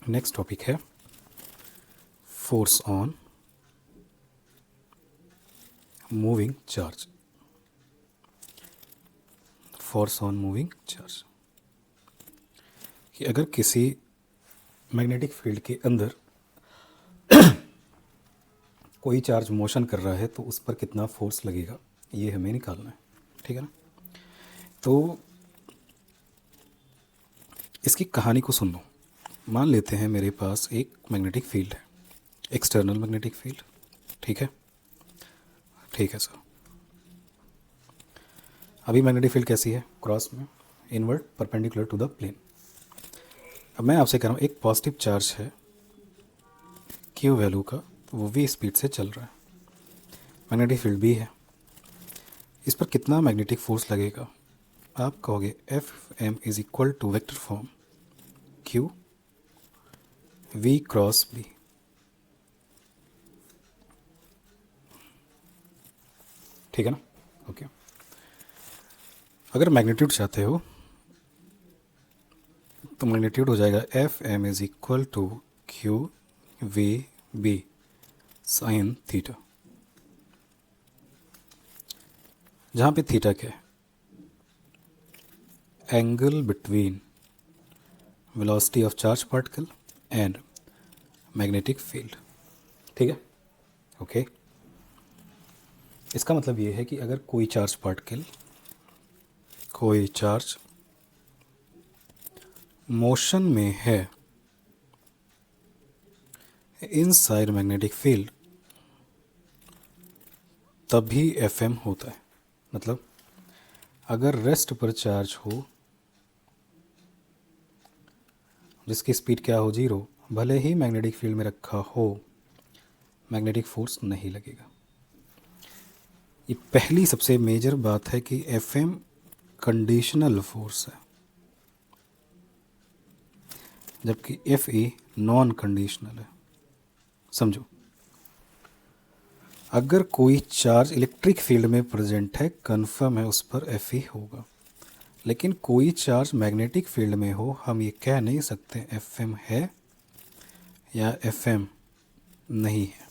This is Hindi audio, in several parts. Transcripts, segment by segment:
नेक्स्ट टॉपिक है force on moving charge. Force on moving charge कि अगर किसी मैग्नेटिक फील्ड के अंदर कोई चार्ज मोशन कर रहा है तो उस पर कितना फोर्स लगेगा, ये हमें निकालना है। ठीक है ना। तो इसकी कहानी को सुन लो। मान लेते हैं मेरे पास एक मैग्नेटिक फील्ड है, एक्सटर्नल मैग्नेटिक फील्ड। ठीक है, ठीक है सर। अभी मैग्नेटिक फील्ड कैसी है? क्रॉस में, inward perpendicular to the plane. अब मैं आपसे कह रहा हूँ एक पॉजिटिव चार्ज है क्यू वैल्यू का, तो वो वी स्पीड से चल रहा है, मैग्नेटिक फील्ड भी है। इस पर कितना मैग्नेटिक फोर्स लगेगा? आप कहोगे F M is equal to vector form Q V cross B. ठीक है ना। ओके। अगर मैग्नीट्यूड चाहते हो तो मैग्नीट्यूड हो जाएगा F M is equal to Q V B sine theta, जहाँ पे थीटा क्या है? Angle between velocity of charge particle and magnetic field. ठीक है, ओके। इसका मतलब ये है कि अगर कोई चार्ज पार्टिकल, कोई चार्ज मोशन में है इनसाइड मैग्नेटिक फील्ड, तभी एफएम होता है। मतलब अगर रेस्ट पर चार्ज हो जिसकी स्पीड क्या हो, 0, भले ही मैग्नेटिक फील्ड में रखा हो, मैग्नेटिक फोर्स नहीं लगेगा। ये पहली सबसे मेजर बात है कि एफएम कंडीशनल फोर्स है, जबकि एफ ई नॉन कंडीशनल है। समझो, अगर कोई चार्ज इलेक्ट्रिक फील्ड में प्रेजेंट है, कंफर्म है उस पर एफ ई होगा। लेकिन कोई चार्ज मैग्नेटिक फील्ड में हो, हम ये कह नहीं सकते एफ एम है या एफ एम नहीं है।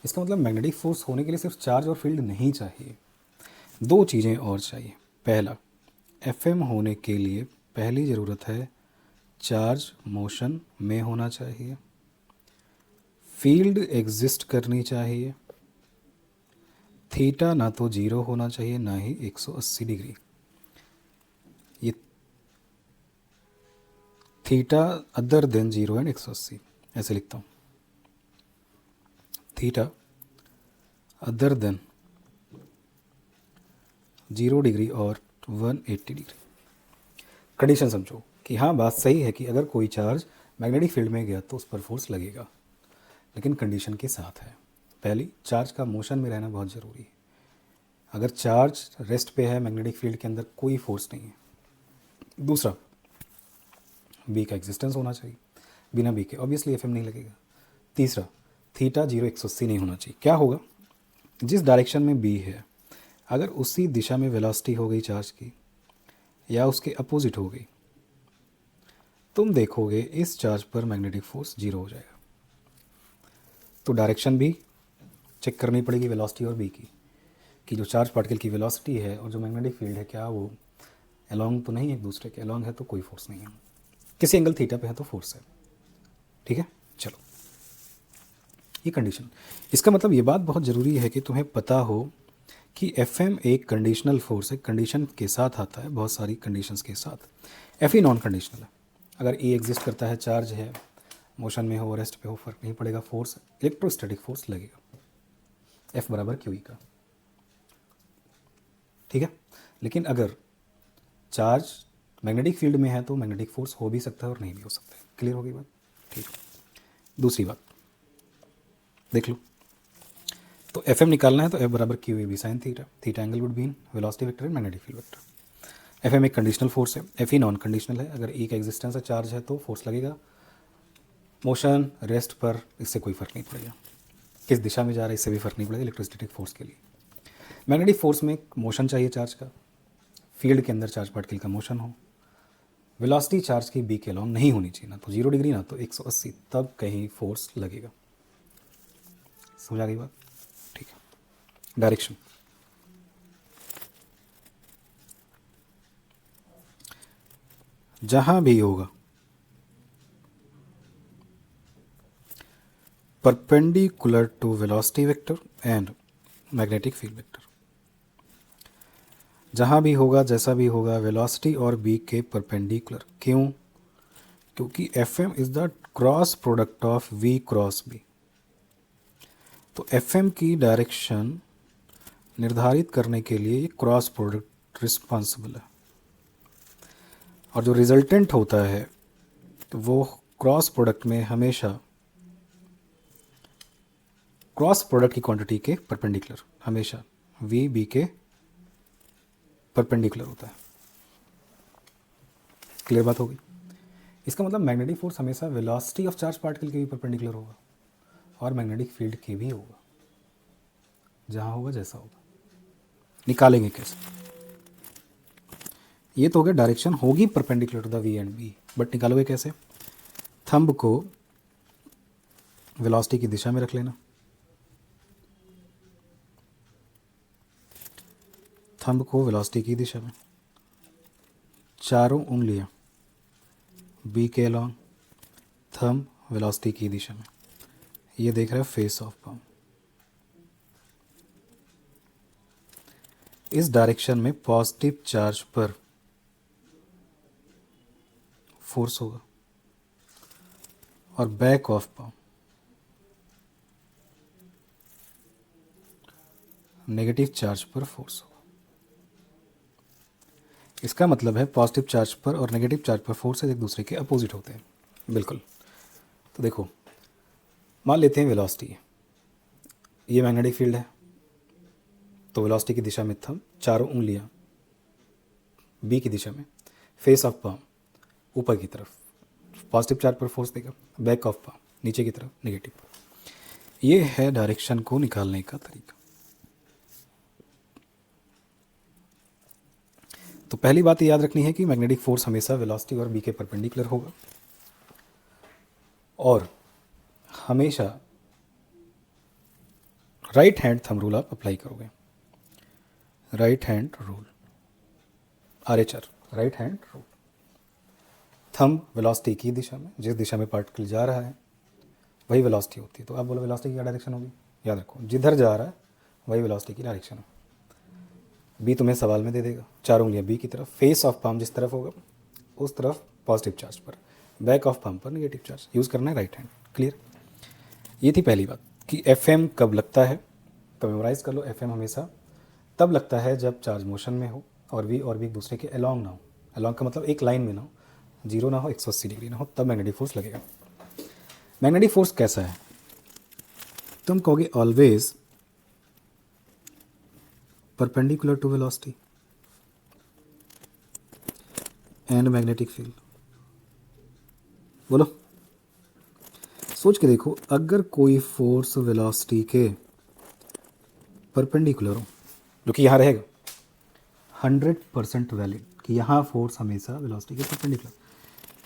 इसका मतलब मैग्नेटिक फोर्स होने के लिए सिर्फ चार्ज और फील्ड नहीं चाहिए, दो चीज़ें और चाहिए। पहला, एफएम होने के लिए पहली ज़रूरत है चार्ज मोशन में होना चाहिए, फील्ड एग्जिस्ट करनी चाहिए, थीटा ना तो 0 होना चाहिए ना ही 180 डिग्री। ये थीटा अदर देन 0 एंड 180, ऐसे लिखता हूँ, थीटा अदर देन 0 डिग्री और 180 डिग्री। कंडीशन समझो कि हाँ, बात सही है कि अगर कोई चार्ज मैग्नेटिक फील्ड में गया तो उस पर फोर्स लगेगा, लेकिन कंडीशन के साथ है। पहली, चार्ज का मोशन में रहना बहुत ज़रूरी है। अगर चार्ज रेस्ट पे है मैग्नेटिक फील्ड के अंदर, कोई फोर्स नहीं है। दूसरा, बी का एग्जिस्टेंस होना चाहिए, बिना बी के ऑब्वियसली एफएम नहीं लगेगा। तीसरा, थीटा 0 180 नहीं होना चाहिए। क्या होगा? जिस डायरेक्शन में बी है, अगर उसी दिशा में वेलोसिटी हो गई चार्ज की या उसके अपोजिट हो गई, तुम देखोगे इस चार्ज पर मैग्नेटिक फोर्स 0 हो जाएगा। तो डायरेक्शन भी चेक करनी पड़ेगी वेलोसिटी और बी की, कि जो चार्ज पार्टिकल की वेलोसिटी है और जो मैग्नेटिक फील्ड है, क्या वो अलोंग तो नहीं, एक दूसरे के अलोंग है तो कोई फोर्स नहीं है, किसी एंगल थीटा पे है तो फोर्स है। ठीक है, चलो, ये कंडीशन। इसका मतलब ये बात बहुत ज़रूरी है कि तुम्हें पता हो कि एफएम एक कंडीशनल फोर्स है, कंडीशन के साथ आता है, बहुत सारी कंडीशंस के साथ। एफ ई नॉन कंडीशनल है। अगर ई एग्जिस्ट करता है, चार्ज है, मोशन में हो, रेस्ट पे हो, फर्क नहीं पड़ेगा, फोर्स इलेक्ट्रोस्टैटिक फोर्स लगेगा एफ बराबर क्यू ई का। ठीक है। लेकिन अगर चार्ज मैग्नेटिक फील्ड में है तो मैग्नेटिक फोर्स हो भी सकता है और नहीं भी हो सकता है। क्लियर हो गई बात? ठीक। दूसरी बात देख लो, तो एफ एम निकालना है तो एफ बराबर Q A B sine theta, theta angle between velocity vector and magnetic field vector. F M एक कंडीशनल फोर्स है, एफ ई नॉन कंडीशनल है। अगर ई का एग्जिस्टेंस है, चार्ज है, तो फोर्स लगेगा। मोशन रेस्ट पर इससे कोई फ़र्क नहीं पड़ेगा, किस दिशा में जा रहा है इससे भी फ़र्क नहीं पड़ेगा इलेक्ट्रोस्टैटिक फोर्स के लिए। मैग्नेटिक फोर्स में मोशन चाहिए चार्ज का, फील्ड के अंदर चार्ज पार्टिकल का मोशन हो, वेलोसिटी चार्ज की बी के अलॉन्ग नहीं होनी चाहिए, ना तो 0 डिग्री ना तो 180, तब कहीं फोर्स लगेगा। समझ आ गई बात? ठीक है। डायरेक्शन, जहां भी होगा perpendicular to velocity vector and magnetic field vector, जहां भी होगा जैसा भी होगा वेलोसिटी और बी के परपेंडिकुलर। क्यों? क्योंकि F M is the cross product of V cross B. तो एफ एम की डायरेक्शन निर्धारित करने के लिए ये क्रॉस प्रोडक्ट रिस्पॉन्सिबल है, और जो रिजल्टेंट होता है तो वो क्रॉस प्रोडक्ट में हमेशा क्रॉस प्रोडक्ट की क्वांटिटी के परपेंडिकुलर, हमेशा वी बी के परपेंडिकुलर होता है। क्लियर बात होगी? इसका मतलब मैग्नेटिक फोर्स हमेशा वेलोसिटी ऑफ चार्ज पार्टिकल के भी परपेंडिकुलर होगा और मैग्नेटिक फील्ड के भी होगा, जहां होगा जैसा होगा। निकालेंगे कैसे? ये तो हो गया डायरेक्शन होगी perpendicular to the V and B, but निकालोगे कैसे? थंब को वेलोसिटी की दिशा में रख लेना, थंब को वेलोसिटी की दिशा में, चारों उंगलियां बी के अलॉन्ग, थंब वेलोसिटी की दिशा में। ये देख रहे हो फेस ऑफ पाम। इस डायरेक्शन में पॉजिटिव चार्ज पर फोर्स होगा और back of palm negative charge पर फोर्स होगा। इसका मतलब है पॉजिटिव चार्ज पर और नेगेटिव चार्ज पर फोर्सेज एक दूसरे के अपोजिट होते हैं। बिल्कुल। तो देखो, मान लेते हैं वेलोसिटी, ये मैग्नेटिक फील्ड है, तो वेलोसिटी की दिशा में थंब, चारों उंगलियां बी की दिशा में, फेस ऑफ पाम ऊपर की तरफ पॉजिटिव चार्ज पर फोर्स देगा, बैक ऑफ पाम नीचे की तरफ नेगेटिव पर। ये है डायरेक्शन को निकालने का तरीका। तो पहली बात याद रखनी है कि मैग्नेटिक फोर्स हमेशा वेलोसिटी और बी के परपेंडिकुलर होगा, और हमेशा राइट हैंड थंब रूल आप अप्लाई करोगे। Right hand rule, RHR, right hand rule. Thumb velocity की दिशा में, जिस दिशा में पार्टिकल जा रहा है वही वेलोसिटी होती है। तो आप बोलो वेलोसिटी की क्या डायरेक्शन होगी? याद रखो, जिधर जा रहा है वही वेलोसिटी की डायरेक्शन है। बी तुम्हें सवाल में दे देगा, चारों उंगलियां बी की तरफ, फेस ऑफ पाम जिस तरफ होगा उस तरफ पॉजिटिव चार्ज पर, बैक ऑफ पाम पर नेगेटिव चार्ज। यूज़ करना है राइट हैंड। क्लियर? ये थी पहली बात कि एफ एम कब लगता है। तो मेमोराइज कर लो, एफ एम हमेशा तब लगता है जब चार्ज मोशन में हो और वी एक दूसरे के अलॉन्ग ना हो। अलॉन्ग का मतलब एक लाइन में ना हो, 0 ना हो, 180 डिग्री ना हो, तब मैग्नेटिक फोर्स लगेगा। मैग्नेटिक फोर्स कैसा है? तुम कहोगे always perpendicular to velocity and magnetic field. बोलो, सोच के देखो, अगर कोई फोर्स वेलोसिटी के परपेंडिकुलर हो, जो कि यहाँ रहेगा, 100% वैलिड कि यहाँ फोर्स हमेशा वेलोसिटी के परपेंडिकुलर,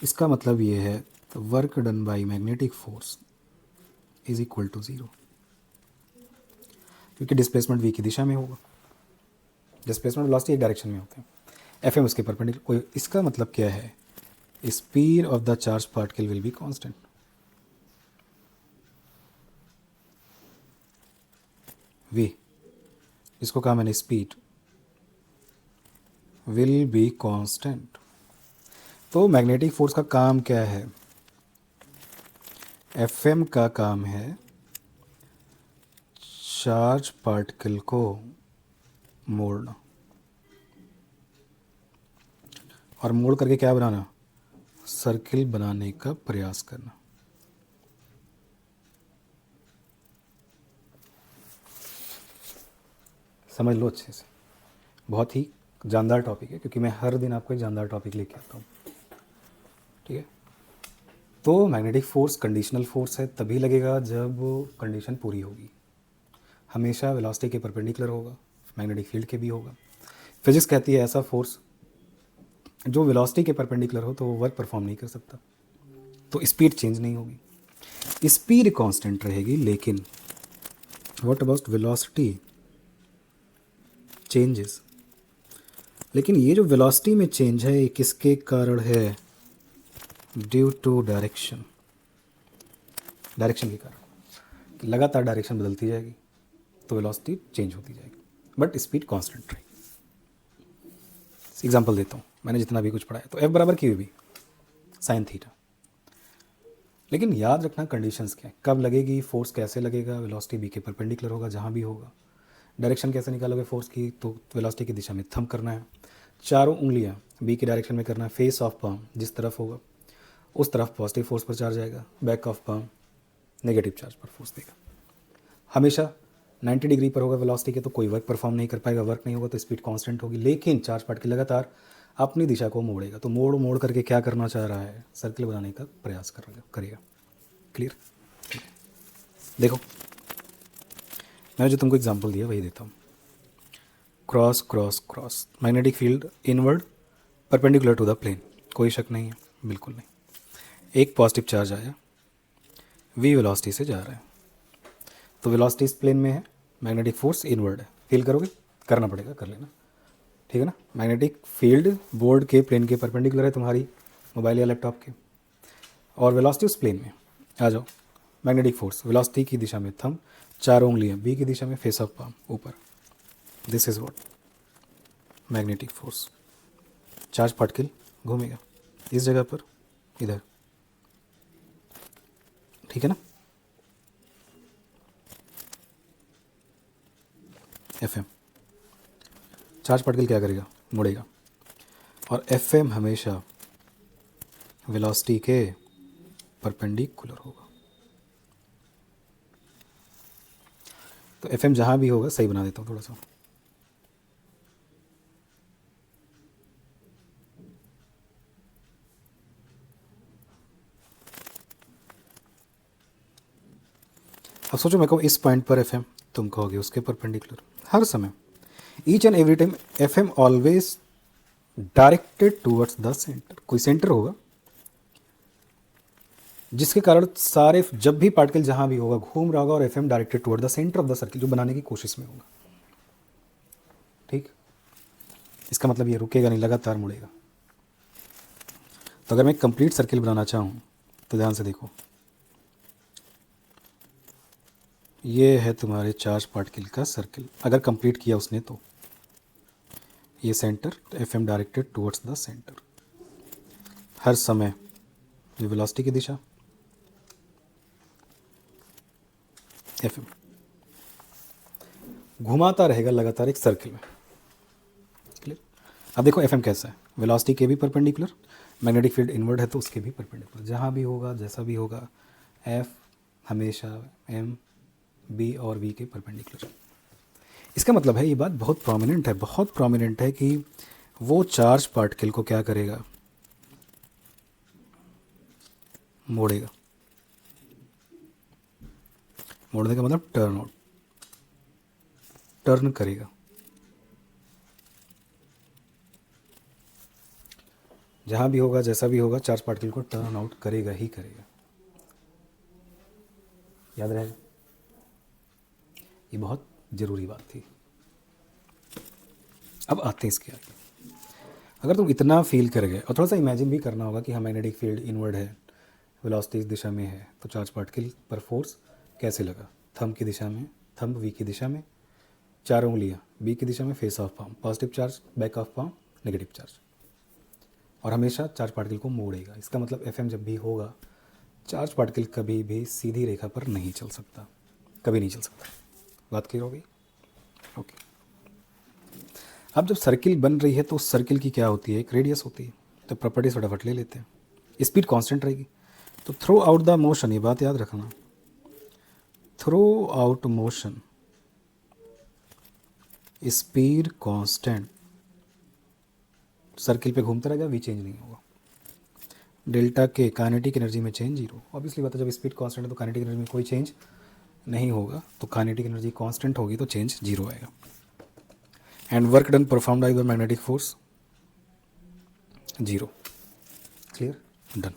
इसका मतलब ये है work done by magnetic force is equal to 0, क्योंकि डिस्प्लेसमेंट वी की दिशा में होगा। डिस्प्लेसमेंट वेलोसिटी एक डायरेक्शन में होते हैं, एफ एम उसके परपेंडिकुलर। इसका मतलब क्या है? Speed of the charge particle will be constant. V, इसको कहा मैंने स्पीड, विल बी कांस्टेंट। तो मैग्नेटिक फोर्स का काम क्या है? एफ एम का काम है चार्ज पार्टिकल को मोड़ना, और मोड़ करके क्या बनाना? सर्किल बनाने का प्रयास करना। समझ लो अच्छे से, बहुत ही जानदार टॉपिक है, क्योंकि मैं हर दिन आपको एक जानदार टॉपिक लेके आता हूँ। ठीक है? तो मैग्नेटिक फोर्स कंडीशनल फोर्स है, तभी लगेगा जब कंडीशन पूरी होगी। हमेशा वेलोसिटी के परपेंडिकुलर होगा, मैग्नेटिक फील्ड के भी होगा। फिजिक्स कहती है ऐसा फोर्स जो वेलोसिटी के परपेंडिकुलर हो तो वो वर्क परफॉर्म नहीं कर सकता, तो स्पीड चेंज नहीं होगी, स्पीड कांस्टेंट रहेगी। लेकिन व्हाट अबाउट वेलोसिटी चेंजेस, लेकिन ये जो वेलोसिटी में चेंज है ये किसके कारण है? ड्यू टू डायरेक्शन, डायरेक्शन के कारण, कि लगातार डायरेक्शन बदलती जाएगी तो वेलोसिटी चेंज होती जाएगी, बट स्पीड कांस्टेंट रहेगी। एग्जांपल देता हूँ, मैंने जितना भी कुछ पढ़ा है, तो F बराबर क्यू भी साइन थीटा। लेकिन याद रखना कंडीशंस क्या है, कब लगेगी फोर्स, कैसे लगेगा, वेलोसिटी बी के परपेंडिकुलर होगा जहाँ भी होगा, डायरेक्शन कैसे निकालोगे फोर्स की, तो वेलोसिटी की दिशा में थंब करना है, चारों उंगलियाँ बी की डायरेक्शन में करना है, फेस ऑफ पाम जिस तरफ होगा उस तरफ पॉजिटिव फोर्स पर चार्ज आएगा, back of palm negative charge पर फोर्स देगा। हमेशा 90 डिग्री पर होगा वेलोसिटी के तो कोई वर्क परफॉर्म नहीं कर पाएगा, वर्क नहीं होगा तो स्पीड कांस्टेंट होगी। लेकिन चार्ज पार्टिकल लगातार अपनी दिशा को मोड़ेगा, तो मोड़ मोड़ करके क्या करना चाह रहा है? सर्किल बनाने का प्रयास करेगा। क्लियर? देखो मैंने जो तुमको एग्जांपल दिया वही देता हूँ। Cross cross cross, magnetic field inward perpendicular to the plane, कोई शक नहीं है, बिल्कुल नहीं। एक पॉजिटिव चार्ज आया, v वेलोसिटी से जा रहा है, तो वेलोसिटी इस प्लेन में है, मैग्नेटिक फोर्स इनवर्ड है। फील करोगे? करना पड़ेगा, कर लेना, ठीक है ना। मैग्नेटिक फील्ड बोर्ड के प्लेन के परपेंडिकुलर है तुम्हारी मोबाइल या लैपटॉप के, और वेलोसिटी उस प्लेन में। आ जाओ, मैग्नेटिक फोर्स वेलोसिटी की दिशा में थंब, चारों उंगलियां बी की दिशा में, फेस ऑफ पाम ऊपर, this is what magnetic force. Charge particle घूमेगा इस जगह पर, इधर, ठीक है ना। एफ एम, चार्ज पार्टिकल क्या करेगा? मुड़ेगा, और एफ एम हमेशा वेलोसिटी के परपेंडिकुलर होगा। तो एफ एम जहाँ भी होगा, सही बना देता हूँ थोड़ा सा, अब सोचो मैं कहूँ इस पॉइंट पर एफ एम, तुम कहोगे उसके परपेंडिकुलर। हर समय, each and every time F am always directed towards the centre. कोई सेंटर होगा जिसके कारण सारे, जब भी पार्टिकल जहां भी होगा घूम रहा होगा, और F M directed toward the centre of the circle, जो बनाने की कोशिश में होगा। ठीक, इसका मतलब ये रुकेगा नहीं, लगातार मुड़ेगा। तो अगर मैं कंप्लीट सर्किल बनाना चाहूँ तो ध्यान से देखो, ये है तुम्हारे चार्ज पार्टिकल का सर्किल, अगर कंप्लीट किया उसने तो ये centre, F M directed towards the centre. हर समय ये वेलोसिटी की दिशा, एफ एम घुमाता रहेगा लगातार एक सर्किल में। क्लियर? अब देखो एफ एम कैसा है, वेलोसिटी के भी परपेंडिकुलर, मैग्नेटिक फील्ड इनवर्ड है तो उसके भी परपेंडिकुलर, जहाँ भी होगा जैसा भी होगा एफ हमेशा एम बी और वी के परपेंडिकुलर। इसका मतलब है, ये बात बहुत प्रोमिनेंट है, बहुत प्रोमिनेंट है कि वो चार्ज पार्टिकल को क्या करेगा? मोड़ेगा। मोड़ने का मतलब टर्न आउट, टर्न करेगा। जहाँ भी होगा जैसा भी होगा चार्ज पार्टिकल को टर्न आउट करेगा ही करेगा। याद रहेगा, ये बहुत ज़रूरी बात थी। अब आते हैं इसके आगे। अगर तुम इतना फील कर गए, और थोड़ा सा इमेजिन भी करना होगा कि हाँ मैग्नेटिक फील्ड इनवर्ड है, वेलोसिटी इस दिशा में है, तो चार्ज पार्टिकल पर फोर्स कैसे लगा? थंब की दिशा में, थंब वी की दिशा में, चारों उंगलियाँ बी की दिशा में, face of palm positive charge, back of palm negative charge, और हमेशा चार्ज पार्टिकल को मोड़ेगा। इसका मतलब एफ एम जब भी होगा, चार्ज पार्टिकल कभी भी सीधी रेखा पर नहीं चल सकता, कभी नहीं चल सकता। बात क्लियर हो गई? ओके। अब जब सर्किल बन रही है तो उस सर्किल की क्या होती है? एक रेडियस होती है। तो प्रॉपर्टीज फटाफट ले लेते हैं। स्पीड कांस्टेंट रहेगी, तो थ्रू आउट द मोशन, ये बात याद रखना, through out motion speed constant, circle पे घूमता रहेगा, वी चेंज नहीं होगा। डेल्टा के काइनेटिक एनर्जी में चेंज जीरो। ऑब्वियसली बात है, जब स्पीड कांस्टेंट है तो काइनेटिक एनर्जी में कोई चेंज नहीं होगा, तो काइनेटिक एनर्जी कांस्टेंट होगी तो चेंज जीरो आएगा। And work done performed by the magnetic force 0। Clear, done.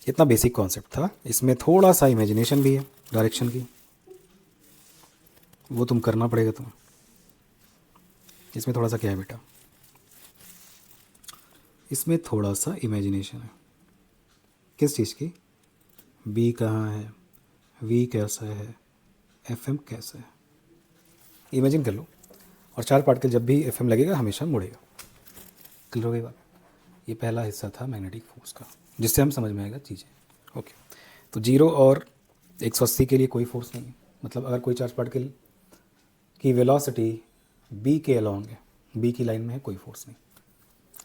इतना बेसिक कॉन्सेप्ट था, इसमें थोड़ा सा इमेजिनेशन भी है डायरेक्शन की, वो तुम करना पड़ेगा तुम्हें। इसमें थोड़ा सा क्या है बेटा, इसमें थोड़ा सा इमेजिनेशन है। किस चीज़ की? बी कहाँ है, वी कैसा है, एफ एम कैसा है, इमेजिन कर लो। और चार पार्टिकल जब भी एफ एम लगेगा हमेशा मुड़ेगा। क्लियर हो गई बात? ये पहला हिस्सा था मैग्नेटिक फोर्स का, जिससे हम समझ में आएगा चीज़ें। ओके, तो 0 और 180 के लिए कोई फोर्स नहीं है। मतलब अगर कोई चार्ज पार्टिकल की वेलोसिटी बी के अलॉन्ग है, बी की लाइन में है, कोई फोर्स नहीं।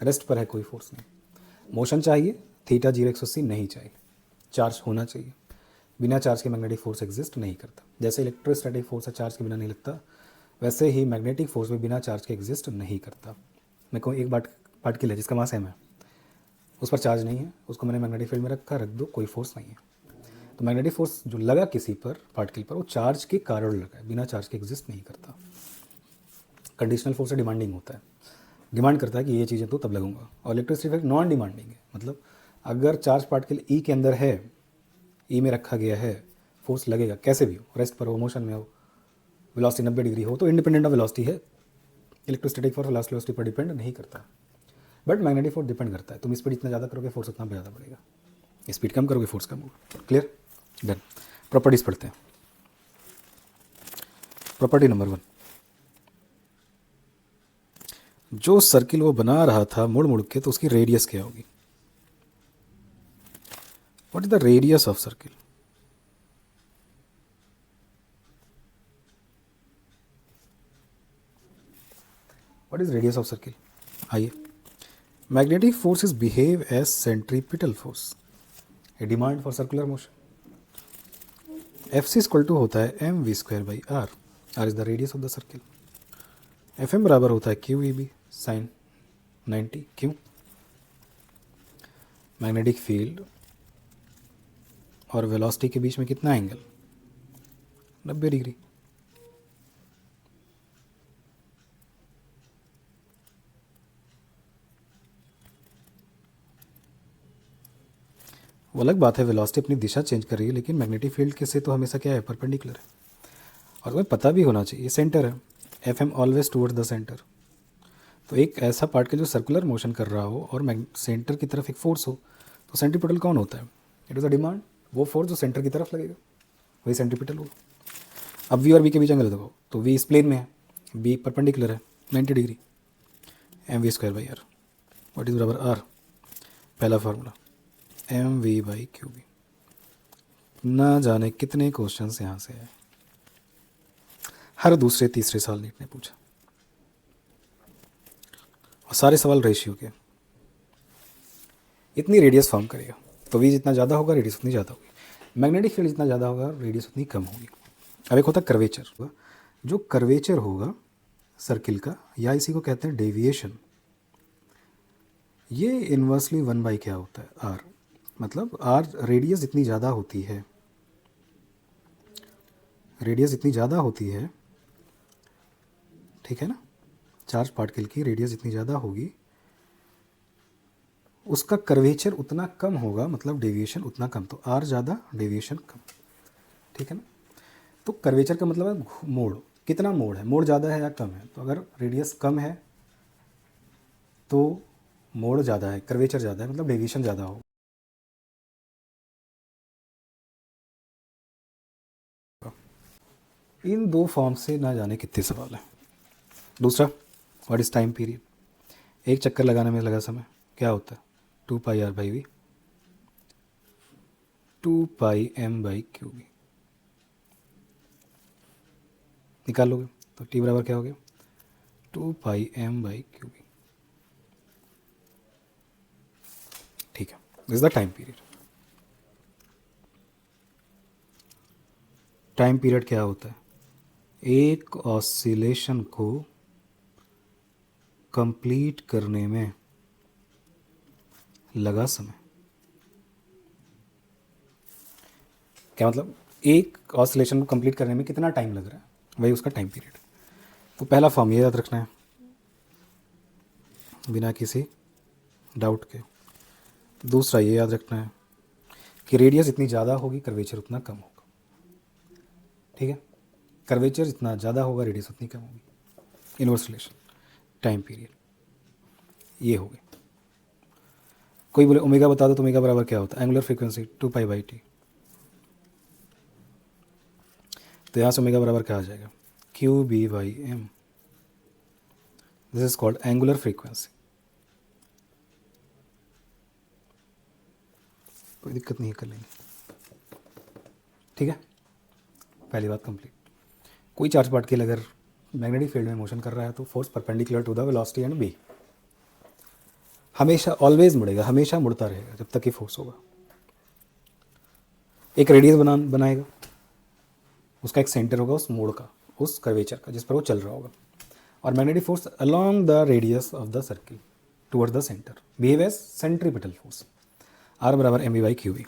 रेस्ट पर है, कोई फोर्स नहीं। मोशन चाहिए, थीटा 0 180 नहीं चाहिए, चार्ज होना चाहिए। बिना चार्ज के मैग्नेटिक फोर्स एग्जिस्ट नहीं करता। जैसे इलेक्ट्रोस्टैटिक फोर्स है चार्ज के बिना नहीं लगता, वैसे ही मैग्नेटिक फोर्स भी बिना चार्ज के एग्जिस्ट नहीं करता। मैं कहूँ एक पार्टिकल है जिसका मास m है, उस पर चार्ज नहीं है, उसको मैंने मैग्नेटिक फील्ड में रखा, रख दो, कोई फोर्स नहीं है। तो मैग्नेटिक फोर्स जो लगा किसी पर, पार्टिकल पर, वो चार्ज के कारण लगा है, बिना चार्ज के एग्जिस्ट नहीं करता। कंडीशनल फोर्स से डिमांडिंग होता है, डिमांड करता है कि ये चीज़ें तो तब लगूंगा। और इलेक्ट्रिसिटी इफेक्ट नॉन डिमांडिंग है, मतलब अगर चार्ज पार्टिकल ई के अंदर है, ई में रखा गया है, फोर्स लगेगा कैसे भी हो, रेस्ट पर हो, मोशन में हो, वेलोसिटी 90 डिग्री हो, तो इंडिपेंडेंट ऑफ वेलोसिटी है। इलेक्ट्रोस्टैटिक फोर्स लास्ट वेलोसिटी पर डिपेंड नहीं करता, बट मैग्नेटिक फोर्स डिपेंड करता है। तुम स्पीड इतना ज़्यादा करोगे, फोर्स उतना ज़्यादा बढ़ेगा, स्पीड कम करोगे, फोर्स कम होगा। Clear, done. प्रॉपर्टीज पढ़ते हैं। प्रॉपर्टी नंबर 1, जो सर्किल वो बना रहा था मुड़ मुड़ के, तो उसकी रेडियस क्या होगी? What is the radius of circle? What is radius of circle? आइए, magnetic forces behave as centripetal force, a demand for circular motion. F C equal to होता है M V square by R, R is the radius of the circle. F M बराबर होता है क्यू वी बी साइन 90। क्यों? मैग्नेटिक फील्ड और वेलोसिटी के बीच में कितना एंगल? 90 डिग्री। वो अलग बात है, वेलोसिटी अपनी दिशा चेंज कर रही है, लेकिन मैग्नेटिक फील्ड के से तो हमेशा क्या है, परपेंडिकुलर है। और तुम्हें पता भी होना चाहिए, सेंटर है, F am always towards the centre. तो एक ऐसा पार्टिकल जो सर्कुलर मोशन कर रहा हो और सेंटर की तरफ एक फोर्स हो, तो सेंट्रीपिटल कौन होता है? इट इज़ अ डिमांड, वो फोर्स जो सेंटर की तरफ लगेगा वही सेंट्रीपिटल होगा। अब वी और बी के बीच एंगल देखो, तो वी इस प्लेन में है, बी परपेंडिकुलर है 90 degree, M V square by R, what is बराबर आर, पहला formula M V by Q B. ना जाने कितने क्वेश्चन यहाँ से आए, हर दूसरे तीसरे साल नीट ने पूछा, और सारे सवाल रेशियो के। इतनी रेडियस फॉर्म करेगा, तो वी जितना ज़्यादा होगा रेडियस उतनी ज़्यादा होगी, मैग्नेटिक फील्ड जितना ज़्यादा होगा रेडियस उतनी कम होगी। अब एक होता है कर्वेचर, जो कर्वेचर होगा सर्किल का, या इसी को कहते हैं डेविएशन, ये इन्वर्सली 1 बाई क्या होता है, आर। मतलब आर, रेडियस जितनी ज़्यादा होती है, रेडियस जितनी ज़्यादा होती है, ठीक है ना, चार्ज पार्टिकल की रेडियस जितनी ज़्यादा होगी, उसका कर्वेचर उतना कम होगा, मतलब डेविएशन उतना कम। तो आर ज़्यादा, डेविएशन कम, ठीक है ना। तो कर्वेचर का मतलब है मोड़, कितना मोड़ है, मोड़ ज़्यादा है या कम है। तो अगर रेडियस कम है तो मोड़ ज़्यादा है, कर्वेचर ज़्यादा है, मतलब डेविएशन ज़्यादा हो। इन दो फॉर्म से ना जाने कितने सवाल हैं। दूसरा, व्हाट इज टाइम पीरियड? एक चक्कर लगाने में लगा समय क्या होता है? 2 pi R by V, 2 pi M by Q B. निकाल लोगे तो टी बराबर क्या हो गया? 2 pi M by Q B. ठीक है, this the time period. Time period क्या होता है? एक ऑसिलेशन को कंप्लीट करने में लगा समय। क्या मतलब? एक ऑसिलेशन को कंप्लीट करने में कितना टाइम लग रहा है, वही उसका टाइम पीरियड। तो पहला फॉर्म ये याद रखना है, बिना किसी डाउट के। दूसरा ये याद रखना है कि रेडियस इतनी ज़्यादा होगी, कर्वेचर उतना कम होगा। ठीक है, कर्वेचर जितना ज़्यादा होगा, रेडियस उतनी कम होगी। इनवर्स रिलेशन, टाइम पीरियड, ये हो गए। कोई बोले ओमेगा बता दो तो ओमेगा बराबर क्या होता है? Angular frequency 2π/t। तो यहाँ से ओमेगा बराबर क्या आ जाएगा? QB/m। This is called angular frequency. कोई दिक्कत नहीं है, कर लेंगे। ठीक है, पहली बात कंप्लीट। कोई चार्ज पार्टिकल अगर मैग्नेटिक फील्ड में मोशन कर रहा है तो force perpendicular to the velocity and B, हमेशा ऑलवेज मुड़ेगा, हमेशा मुड़ता रहेगा जब तक कि फोर्स होगा। एक रेडियस बनाएगा, उसका एक सेंटर होगा उस मोड़ का, उस कर्वेचर का जिस पर वो चल रहा होगा, और magnetic force along the radius of the circle toward the centre behave as centripetal force. R बराबर mv/qb,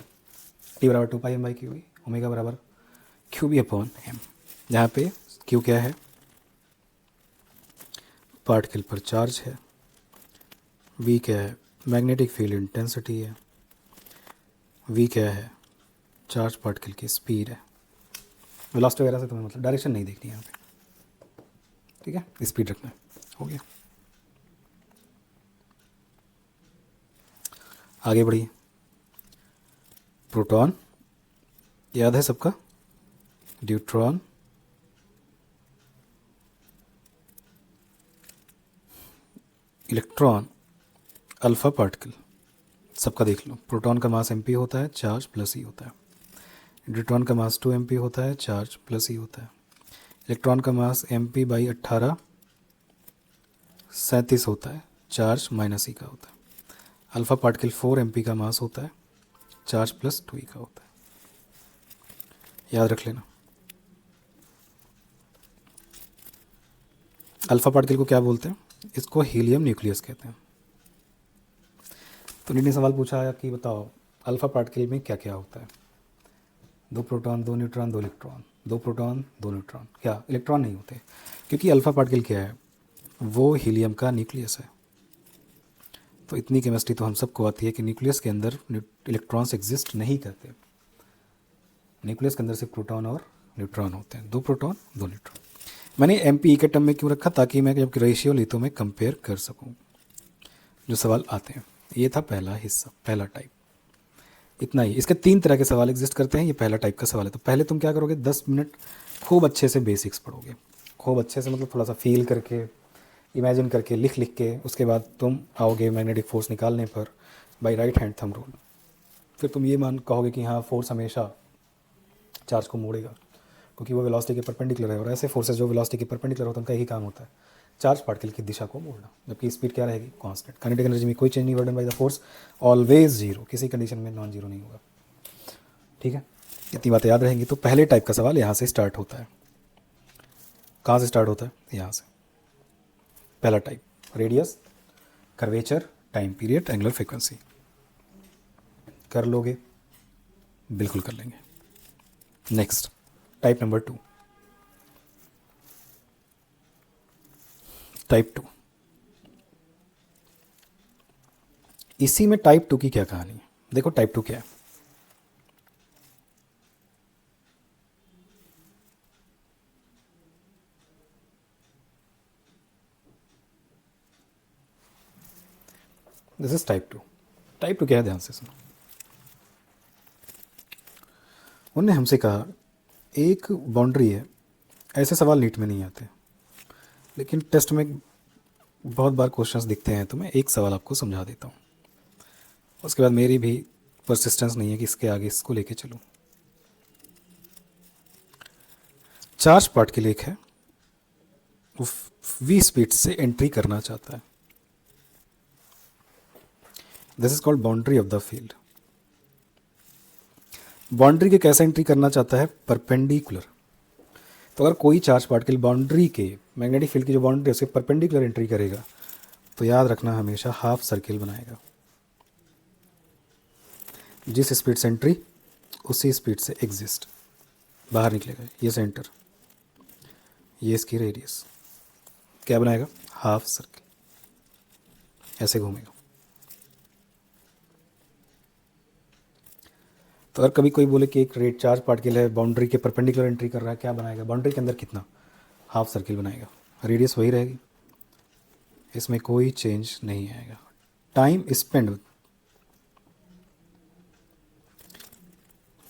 T बराबर 2πm/qb, ओमेगा बराबर qb/m, जहाँ पे Q क्या है? पार्टिकल पर चार्ज है, V क्या है? मैग्नेटिक फील्ड इंटेंसिटी है, V क्या है? चार्ज पार्टिकल की स्पीड है। वेलोसिटी वगैरह से तुम्हें मतलब डायरेक्शन नहीं देखनी यहाँ पे। ठीक है, स्पीड रखना है। हो गया, आगे बढ़िए। प्रोटॉन याद है सबका, न्यूट्रॉन, इलेक्ट्रॉन, अल्फा पार्टिकल, सबका देख लो। प्रोटॉन का मास mp होता है, चार्ज प्लस ई होता है। न्यूट्रॉन का मास 2mp होता है, चार्ज प्लस ई होता है। इलेक्ट्रॉन का मास mp/18 37 होता है, चार्ज माइनस ई का होता है। अल्फा पार्टिकल 4mp का मास होता है, चार्ज प्लस 2e का होता है। याद रख लेना। अल्फा पार्टिकल को क्या बोलते हैं? इसको हीलियम न्यूक्लियस कहते हैं। तो नीट ने सवाल पूछा है कि बताओ अल्फा पार्टिकल में क्या क्या होता है? 2 proton, 2 neutron, 2 electron. 2 proton, 2 neutron. क्या इलेक्ट्रॉन नहीं होते? क्योंकि अल्फा पार्टिकल क्या है? वो हीलियम का न्यूक्लियस है। तो इतनी केमिस्ट्री तो हम सबको आती है कि न्यूक्लियस के अंदर इलेक्ट्रॉन्स एग्जिस्ट नहीं करते। न्यूक्लियस के अंदर सिर्फ प्रोटॉन और न्यूट्रॉन होते हैं। 2 प्रोटॉन, 2 न्यूट्रॉन। मैंने एमपी के टर्म में क्यों रखा? ताकि मैं जब रेशियो ली तो मैं कंपेयर कर सकूं जो सवाल आते हैं। ये था पहला हिस्सा, पहला टाइप। इतना ही। इसके 3 तरह के सवाल एग्जिस्ट करते हैं। ये पहला टाइप का सवाल है। तो पहले तुम क्या करोगे? 10 मिनट खूब अच्छे से बेसिक्स पढ़ोगे। खूब अच्छे से मतलब थोड़ा सा फील करके, इमेजिन करके, लिख लिख के। उसके बाद तुम आओगे मैग्नेटिक फोर्स निकालने पर by right hand thumb rule. फिर तुम ये मान कहोगे कि हाँ फोर्स हमेशा चार्ज को मोड़ेगा क्योंकि वो वेलोसिटी के परपेंडिकुलर है, और ऐसे फोर्सेस जो वेलोसिटी के परपेंडिकुलर होते हैं उनका यही काम होता है, चार्ज पार्टिकल की दिशा को मोड़ना। जबकि स्पीड क्या रहेगी? कांस्टेंट। काइनेटिक एनर्जी में कोई चेंज नहीं, work done by the force always zero, किसी कंडीशन में नॉन जीरो नहीं होगा। ठीक है, इतनी बातें याद रहेंगी। तो पहले टाइप का सवाल यहाँ से स्टार्ट होता है। कहाँ से स्टार्ट होता है? यहाँ से। पहला type, radius, curvature, time period, angular frequency. कर लोगे? बिल्कुल कर लेंगे। Next type number 2। टाइप 2, इसी में टाइप 2 की क्या कहानी है? देखो टाइप 2 क्या है। This is type 2। टाइप 2 क्या है? ध्यान से सुनो। उन्होंने हमसे कहा एक बाउंड्री है। ऐसे सवाल नीट में नहीं आते, लेकिन टेस्ट में बहुत बार क्वेश्चंस दिखते हैं। तो मैं एक सवाल आपको समझा देता हूँ, उसके बाद मेरी भी परसिस्टेंस नहीं है कि इसके आगे इसको लेके चलूँ। चार्ज पार्टिकल एक है, वो v स्पीड से एंट्री करना चाहता है। This is called boundary of the field. Boundary के कैसे एंट्री करना चाहता है? परपेंडिकुलर। तो अगर कोई चार्ज पार्टिकल बाउंड्री के, मैग्नेटिक फील्ड की जो बाउंड्री है उसके परपेंडिकुलर एंट्री करेगा तो याद रखना हमेशा हाफ सर्किल बनाएगा। जिस स्पीड से एंट्री उसी स्पीड से एग्जिस्ट, बाहर निकलेगा। ये सेंटर, ये इसकी रेडियस, क्या बनाएगा? Half circle. ऐसे घूमेगा। तो अगर कभी कोई बोले कि एक रेड चार्ज पार्टिकल है, बाउंड्री के परपेंडिकुलर एंट्री कर रहा है, क्या बनाएगा? बाउंड्री के अंदर कितना? हाफ सर्किल बनाएगा, रेडियस वही रहेगी, इसमें कोई चेंज नहीं आएगा। टाइम स्पेंड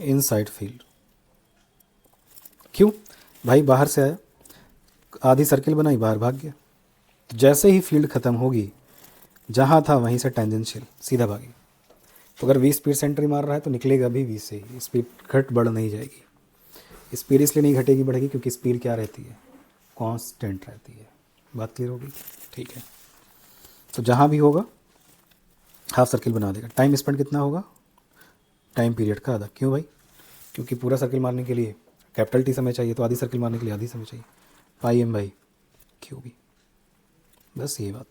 इनसाइड फील्ड, क्यों भाई? बाहर से आया, आधी सर्किल बनाई, बाहर भाग गया, जैसे ही फील्ड खत्म होगी जहाँ था वहीं से टेंजेंशियल सीधा भागी। तो अगर 20 स्पीड से एंट्री मार रहा है तो निकलेगा भी 20 से ही, स्पीड घट बढ़ नहीं जाएगी। स्पीड इसलिए नहीं घटेगी बढ़ेगी क्योंकि स्पीड क्या रहती है? कांस्टेंट रहती है। बात क्लियर होगी? ठीक है। तो जहाँ भी होगा हाफ सर्किल बना देगा। टाइम स्पेंड कितना होगा? टाइम पीरियड का आधा। क्यों भाई? क्योंकि पूरा सर्किल मारने के लिए कैपिटल टी समय चाहिए, तो आधी सर्किल मारने के लिए आधी समय चाहिए, पाई एम बाई क्यू बी। बस ये बात,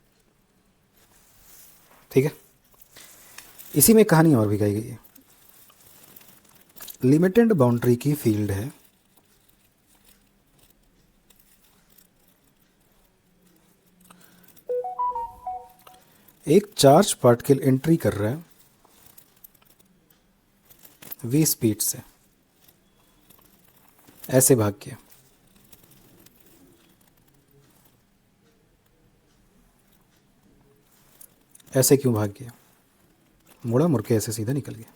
ठीक है। इसी में कहानी और भी गाई गई है। लिमिटेड बाउंड्री की फील्ड है, एक चार्ज पार्टिकल एंट्री कर रहा है v स्पीड से, ऐसे भाग गया, ऐसे क्यों भाग गया? मुड़ा मुड़ के ऐसे सीधा निकल गया।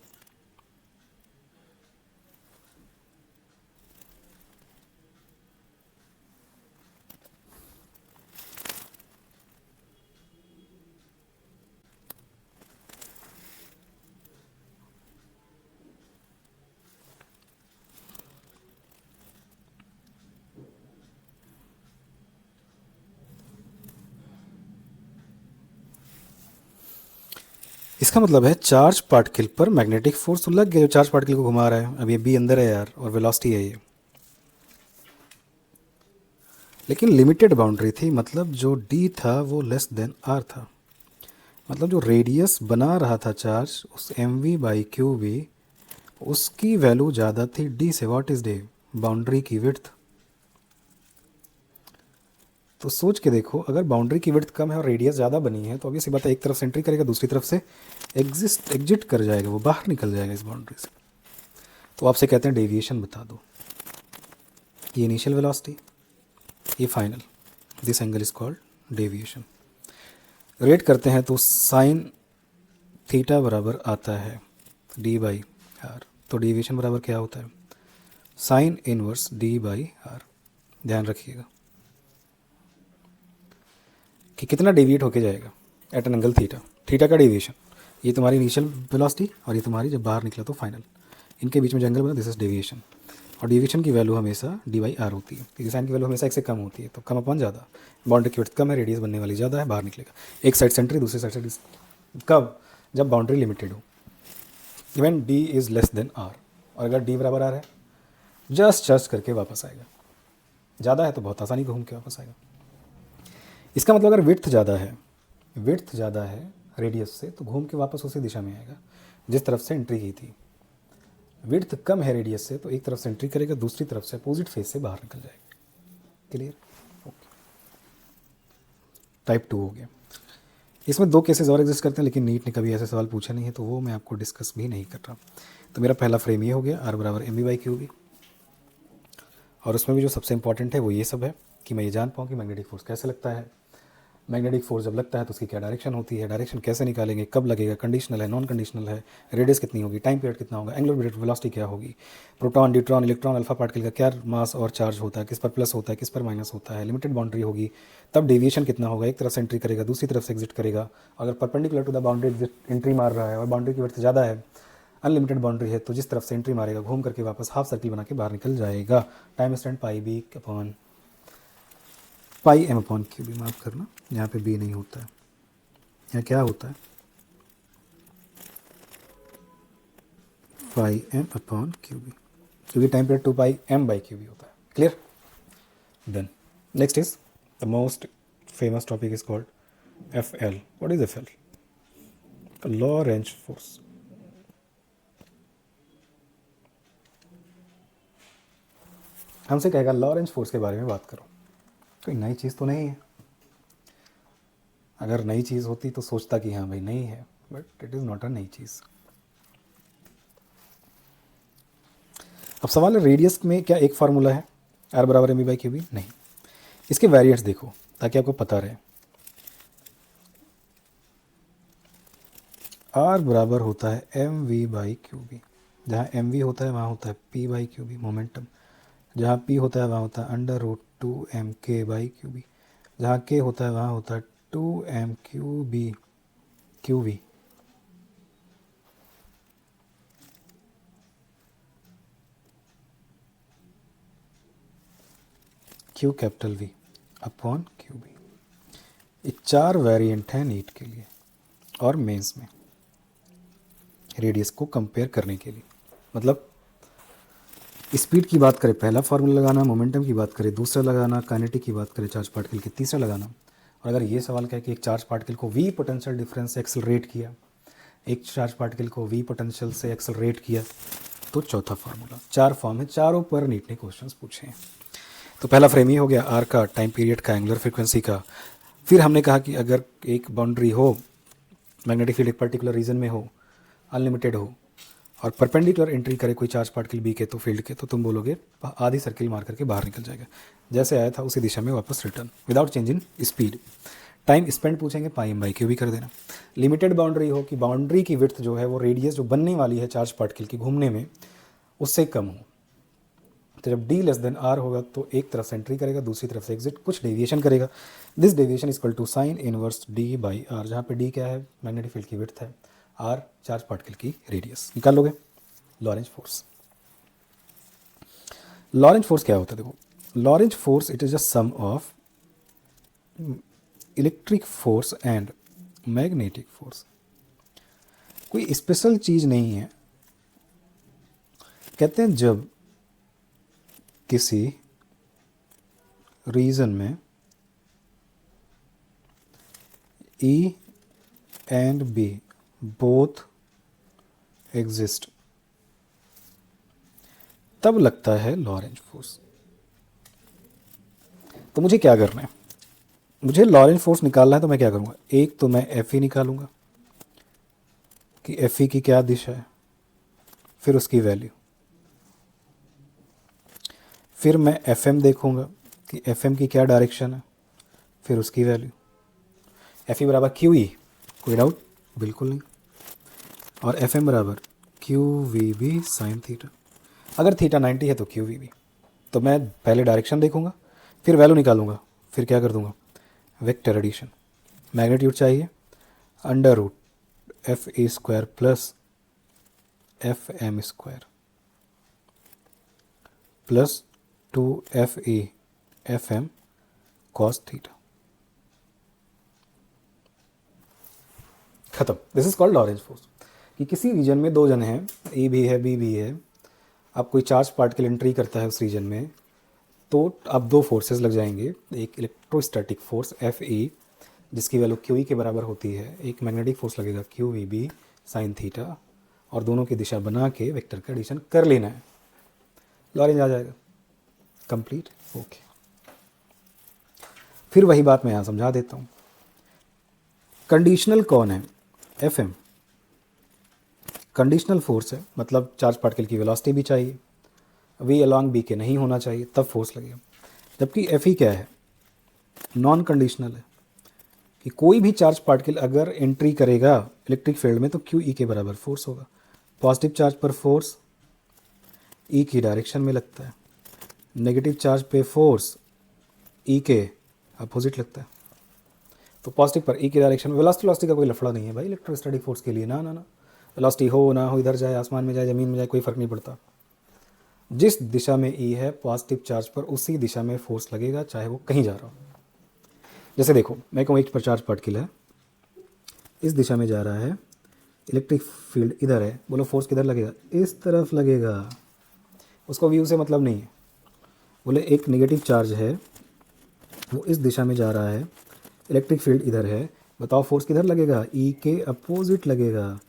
इसका मतलब है चार्ज पार्टिकल पर मैग्नेटिक फोर्स तो लग गया, जो चार्ज पार्टिकल को घुमा रहा है। अब ये बी अंदर है यार, और वेलोसिटी है ये, लेकिन लिमिटेड बाउंड्री थी, मतलब जो डी था वो लेस देन आर था। मतलब जो रेडियस बना रहा था चार्ज, उस M V by Q V, उसकी वैल्यू ज़्यादा थी डी से। What is D? बाउंड्री की विड्थ। तो सोच के देखो, अगर बाउंड्री की विड्थ कम है और रेडियस ज़्यादा बनी है तो ऑब्वियस सी बात है, एक तरफ से एंट्री करेगा, दूसरी तरफ से एग्जिट कर जाएगा, वो बाहर निकल जाएगा इस बाउंड्री से। तो आपसे कहते हैं डेविएशन बता दो। ये इनिशियल वेलोसिटी, ये final, this angle is called deviation. रेट करते हैं तो साइन थीटा बराबर आता है डी बाई आर। तो डेविएशन बराबर क्या होता है? Sine inverse D by R. ध्यान रखिएगा कि कितना डेविएट होके जाएगा at an angle theta. Theta का डेविएशन, ये तुम्हारी इनिशियल वेलोसिटी और ये तुम्हारी जब बाहर निकला तो फाइनल, इनके बीच में जो एंगल बना दिस इज डेविएशन। और डेविएशन की वैल्यू हमेशा डी बाई आर होती है, क्योंकि साइन की वैल्यू हमेशा एक से कम होती है, तो कम अपॉन ज़्यादा। बाउंड्री की विड्थ कम है, रेडियस बनने वाली ज़्यादा है, बाहर निकलेगा। एक साइड से एंट्री, दूसरी साइड से कब? जब बाउंड्री लिमिटेड हो, even D is less than R. और अगर डी बराबर आर है, जस्ट करके वापस आएगा। ज़्यादा है तो बहुत आसानी घूम के वापस आएगा। इसका मतलब अगर विड्थ ज़्यादा है रेडियस से, तो घूम के वापस उसी दिशा में आएगा जिस तरफ से एंट्री की थी। विड्थ कम है रेडियस से, तो एक तरफ से एंट्री करेगा, दूसरी तरफ से अपोजिट फेस से बाहर निकल जाएगा। क्लियर? ओके, टाइप 2 हो गया। इसमें दो केसेस और एग्जिस्ट करते हैं, लेकिन नीट ने कभी ऐसे सवाल पूछा नहीं है, तो वो मैं आपको डिस्कस भी नहीं कर रहा। तो मेरा पहला फ्रेम ये हो गया, आर बराबर M B by Q B. और उसमें भी जो सबसे इंपॉर्टेंट है वो ये सब है कि मैं ये जान पाऊँ कि मैग्नेटिक फोर्स कैसे लगता है। मैग्नेटिक फोर्स जब लगता है तो उसकी क्या डायरेक्शन होती है, डायरेक्शन कैसे निकालेंगे, कब लगेगा, कंडीशनल है, नॉन कंडीशनल है, रेडियस कितनी होगी, टाइम पीरियड कितना होगा, एंगुलर वेलोसिटी क्या होगी, proton, neutron, electron, alpha particle का क्या मास और चार्ज होता है, किस पर प्लस होता है, किस पर माइनस होता है, लिमिटेड बाउंड्री होगी, तब डेविएशन कितना होगा, एक तरफ से एंट्री करेगा, दूसरी तरफ से एग्जिट करेगा, अगर perpendicular to the boundary entry मार रहा है और बाउंड्री की विड्थ ज़्यादा है, अनलिमिटेड बाउंड्री है, तो जिस तरफ से एंट्री मारेगा घूम करके वापस हाफ सर्किल बना के बाहर निकल जाएगा। Time stand pi B upon pi M upon Q B. माफ करना, यहाँ पे बी नहीं होता है, यहाँ क्या होता है? Pi M upon Q B, क्योंकि time period 2 pi M by Q B होता है। Clear? Done. Next is the most famous topic is called F L. What is F L? Lorentz force. हमसे कहेगा लॉरेंज फोर्स के बारे में बात करो, कोई नई चीज़ तो नहीं है। अगर नई चीज़ होती तो सोचता कि हाँ भाई नई है, but it is not a नई चीज़। अब सवाल है रेडियस में क्या एक फार्मूला है, आर बराबर M V by Q B? नहीं। इसके वेरिएंट्स देखो ताकि आपको पता रहे। आर बराबर होता है M V by Q B, जहाँ एम वी होता है वहाँ होता है P by Q B momentum, जहाँ पी होता है वहाँ होता है under root two M K by Q B, जहाँ के होता है वहाँ होता है two M Q B Q V. Q capital V upon Q B. ये 4 वेरिएंट हैं नीट के लिए और मेंस में रेडियस को कंपेयर करने के लिए। मतलब स्पीड की बात करें पहला फार्मूला लगाना, मोमेंटम की बात करें दूसरा लगाना, काइनेटिक की बात करें चार्ज पार्टिकल की तीसरा लगाना। और अगर ये सवाल कहे कि एक चार्ज पार्टिकल को वी पोटेंशियल डिफरेंस से एक्सेलरेट किया, एक चार्ज पार्टिकल को वी पोटेंशियल से एक्सेलरेट किया, तो चौथा फार्मूला। 4 फॉर्म है, चारों पर नीट ने क्वेश्चंस पूछे हैं। तो पहला फ्रेम ये हो गया आर का, टाइम पीरियड का, एंगुलर फ्रीक्वेंसी का। फिर हमने कहा कि अगर एक बाउंड्री हो, मैग्नेटिक फील्ड एक पर्टिकुलर रीजन में हो, अनलिमिटेड हो, और परपेंडिकुलर एंट्री करे कोई चार्ज पार्टिकल बी के तो फील्ड के, तो तुम बोलोगे आधी सर्किल मार करके बाहर निकल जाएगा, जैसे आया था उसी दिशा में वापस return without change in speed. Time spend पूछेंगे, पाई एम बाई क्यू भी कर देना। लिमिटेड बाउंड्री हो कि बाउंड्री की विड्थ जो है वो रेडियस जो बनने वाली है चार्ज पार्टिकल की घूमने में उससे कम हो, तो जब डी लेस देन आर होगा तो एक तरफ से एंट्री करेगा, दूसरी तरफ से एग्जिट, कुछ डेविएशन करेगा। This deviation is equal to sine inverse D by R, जहाँ पे डी क्या है मैग्नेटिक फील्ड की विड्थ है, आर चार्ज पार्टिकल की रेडियस। निकाल लोगे लॉरेंज फोर्स। लॉरेंज फोर्स क्या होता है देखो, Lorentz force it is a sum of electric force and magnetic force. कोई स्पेशल चीज नहीं है। कहते हैं जब किसी रीजन में E and B both exist तब लगता है लॉरेंज फोर्स। तो मुझे क्या करना है, मुझे लॉरेंज फोर्स निकालना है, तो मैं क्या करूँगा, एक तो मैं एफ ई निकालूंगा कि एफ ई की क्या दिशा है, फिर उसकी वैल्यू, फिर मैं एफ एम देखूंगा कि एफ एम की क्या डायरेक्शन है, फिर उसकी वैल्यू। एफ ई बराबर क्यू ई, कोई डाउट बिल्कुल नहीं, और एफ एम बराबर Q V B sine theta. अगर थीटा 90 है तो क्यू वी बी। तो मैं पहले डायरेक्शन देखूंगा, फिर वैल्यू निकालूंगा, फिर क्या कर दूंगा वेक्टर एडिशन। मैग्नीट्यूड चाहिए under root F A square plus F M square plus 2FE FM cos theta. खत्म। This is called Lorentz force. कि किसी रीजन में दो जन हैं, ए भी है बी भी है, अब कोई चार्ज पार्टिकल एंट्री करता है उस रीजन में, तो अब दो फोर्सेस लग जाएंगे, एक इलेक्ट्रोस्टैटिक फोर्स FE जिसकी वैल्यू QE के बराबर होती है, एक मैग्नेटिक फोर्स लगेगा QVB साइन थीटा, और दोनों की दिशा बना के वेक्टर का एडिशन कर लेना है, लॉरेंज आ जाएगा। कंप्लीट। ओके, फिर वही बात मैं यहाँ समझा देता हूँ। कंडीशनल कौन है, FM कंडीशनल फोर्स है, मतलब चार्ज पार्टिकल की वेलोसिटी भी चाहिए, V अलॉन्ग B के नहीं होना चाहिए, तब फोर्स लगेगा। जबकि FE क्या है, नॉन कंडीशनल है, कि कोई भी चार्ज पार्टिकल अगर एंट्री करेगा इलेक्ट्रिक फील्ड में तो QE के बराबर फोर्स होगा। पॉजिटिव चार्ज पर फोर्स E की डायरेक्शन में लगता है, नेगेटिव चार्ज पे फोर्स E के अपोजिट लगता है। तो पॉजिटिव पर E की डायरेक्शन में वेलोसिटी का कोई लफड़ा नहीं है भाई इलेक्ट्रोस्टैटिक फोर्स के लिए, ना ना ना, वेलोसिटी हो ना हो, इधर जाए आसमान में जाए ज़मीन में जाए, कोई फ़र्क नहीं पड़ता। जिस दिशा में E है पॉजिटिव चार्ज पर उसी दिशा में फोर्स लगेगा, चाहे वो कहीं जा रहा हो। जैसे देखो मैं कहूँ एक पर चार्ज पार्टिकल है, इस दिशा में जा रहा है, इलेक्ट्रिक फील्ड इधर है, बोलो फोर्स किधर लगेगा, इस तरफ लगेगा, उसको व्यू से मतलब नहीं है। बोले एक नेगेटिव चार्ज है, वो इस दिशा में जा रहा है, इलेक्ट्रिक फील्ड इधर है, बताओ फोर्स किधर लगेगा, E के अपोजिट लगेगा,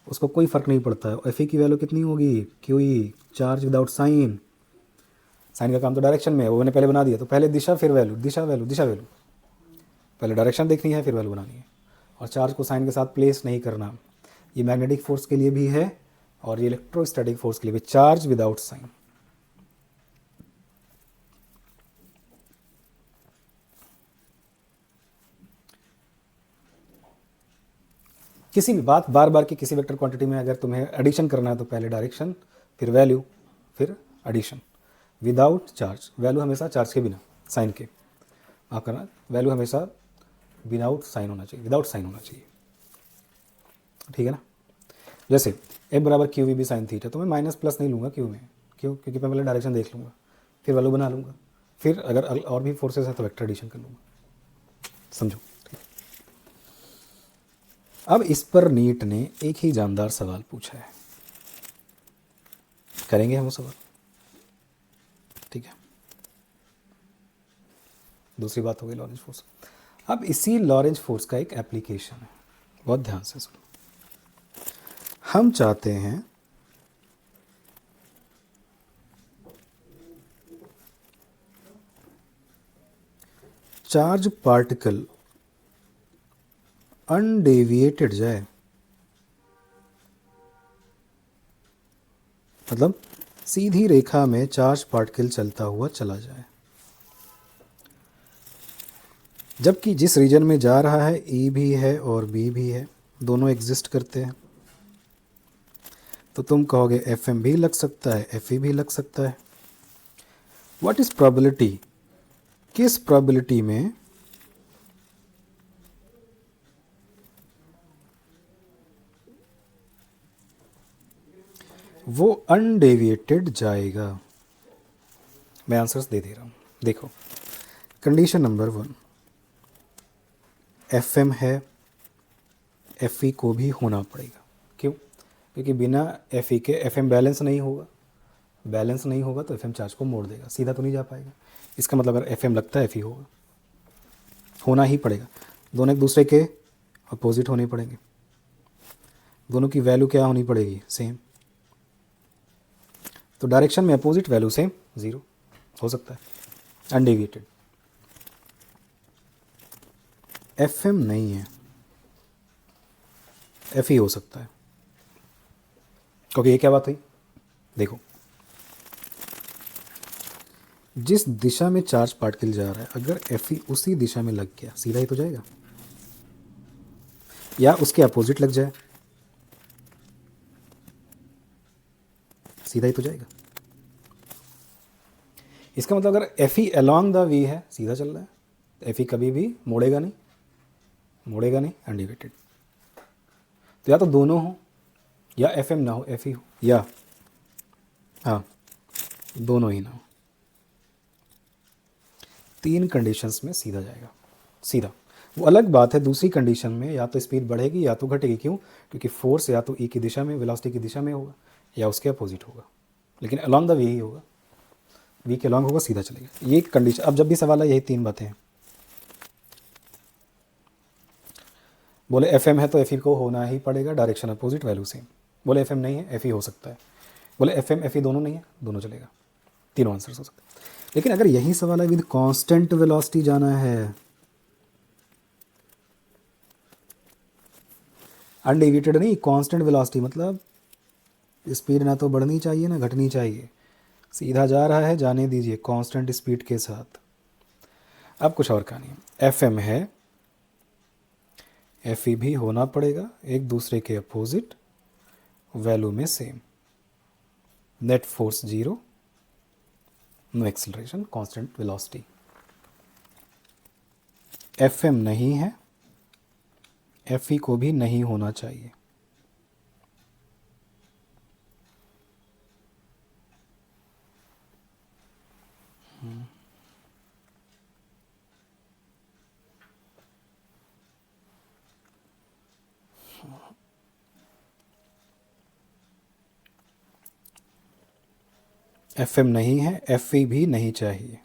उसको कोई फ़र्क नहीं पड़ता है। एफ की वैल्यू कितनी होगी, QE, charge without sign, sign का काम तो डायरेक्शन में है, वो मैंने पहले बना दिया, तो पहले दिशा फिर वैल्यू, दिशा वैल्यू दिशा वैल्यू, पहले डायरेक्शन देखनी है फिर वैल्यू बनानी है। और चार्ज को साइन के साथ प्लेस नहीं करना। ये मैग्नेटिक फोर्स के लिए भी है और ये इलेक्ट्रोस्टैटिक फोर्स के लिए भी। Charge without sign. किसी भी बात बार बार की किसी वेक्टर क्वांटिटी में अगर तुम्हें एडिशन करना है तो पहले डायरेक्शन फिर वैल्यू फिर एडिशन। विदाउट चार्ज, वैल्यू हमेशा चार्ज के बिना, साइन के, माफ करना, वैल्यू हमेशा विदाउट साइन होना चाहिए, विदाउट साइन होना चाहिए, ठीक है ना। जैसे F बराबर Q V B sine theta, तो मैं माइनस प्लस नहीं लूँगा क्यू में, क्यों? क्योंकि मैं पहले डायरेक्शन देख लूँगा फिर वैल्यू बना लूँगा, फिर अगर और भी फोर्सेस है तो वेक्टर एडिशन कर लूँगा। समझो। अब इस पर नीट ने एक ही जानदार सवाल पूछा है, करेंगे हम वो सवाल, ठीक है। दूसरी बात हो गई लॉरेंज फोर्स। अब इसी लॉरेंज फोर्स का एक एप्लीकेशन है, बहुत ध्यान से सुनो। हम चाहते हैं चार्ज पार्टिकल अनडेविएटेड जाए, मतलब सीधी रेखा में चार्ज पार्टिकल चलता हुआ चला जाए, जबकि जिस रीजन में जा रहा है E भी है और B भी है, दोनों एग्जिस्ट करते हैं। तो तुम कहोगे FM भी लग सकता है, FE भी लग सकता है। व्हाट इज प्रोबेबिलिटी, किस प्रोबेबिलिटी में वो अनडेविएटेड जाएगा? मैं आंसर्स दे रहा हूँ। देखो, कंडीशन नंबर 1, FM है, FE को भी होना पड़ेगा। क्यों? क्योंकि बिना FE के FM बैलेंस नहीं होगा, बैलेंस नहीं होगा तो FM चार्ज को मोड़ देगा, सीधा तो नहीं जा पाएगा। इसका मतलब अगर FM लगता है FE होगा, होना ही पड़ेगा। दोनों एक दूसरे के अपोजिट होने पड़ेंगे, दोनों की वैल्यू क्या होनी पड़ेगी? सेम। तो डायरेक्शन में अपोजिट, वैल्यू सेम, ज़ीरो हो सकता है, अनडेविएटेड। FM नहीं है, FE हो सकता है। क्योंकि ये क्या बात हुई? देखो, जिस दिशा में चार्ज पार्टिकल जा रहा है, अगर FE उसी दिशा में लग गया, सीधा ही तो जाएगा, या उसके अपोजिट लग जाए, सीधा ही तो जाएगा। इसका मतलब अगर FE अलोंग द V है, सीधा चल रहा है, तो FE कभी भी मोड़ेगा नहीं, मोड़ेगा नहीं, अनडिविएटेड। तो या तो दोनों हो, या FM ना हो, FE हो, या हाँ दोनों ही ना हो। 3 कंडीशंस में सीधा जाएगा, सीधा। वो अलग बात है, दूसरी कंडीशन में या तो स्पीड बढ़ेगी या तो घटेगी। क्यों? क्योंकि फोर्स या तो E की दिशा में, वेलोसिटी की दिशा में होगा, या उसके अपोजिट होगा, लेकिन अलोंग द वे ही होगा, V के अलोंग होगा, सीधा चलेगा। ये कंडीशन। अब जब भी सवाल है, यही 3 बातें हैं। बोले FM है तो FE को होना ही पड़ेगा, डायरेक्शन अपोजिट, वैल्यू सेम। बोले FM नहीं है, FE हो सकता है। बोले FM FE दोनों नहीं है, दोनों चलेगा। तीनों आंसर्स हो सकते हैं। लेकिन अगर यही सवाल है विद कांस्टेंट वेलोसिटी जाना है, अनडेविएटेड नहीं, कांस्टेंट वेलोसिटी, मतलब स्पीड ना तो बढ़नी चाहिए ना घटनी चाहिए, सीधा जा रहा है, जाने दीजिए कांस्टेंट स्पीड के साथ। अब कुछ और कहानी है। FM है, FE भी होना पड़ेगा, एक दूसरे के अपोजिट, वैल्यू में same, net force 0, no acceleration, constant velocity. FM नहीं है, FE को भी नहीं होना चाहिए। FM नहीं है, FE भी नहीं चाहिए,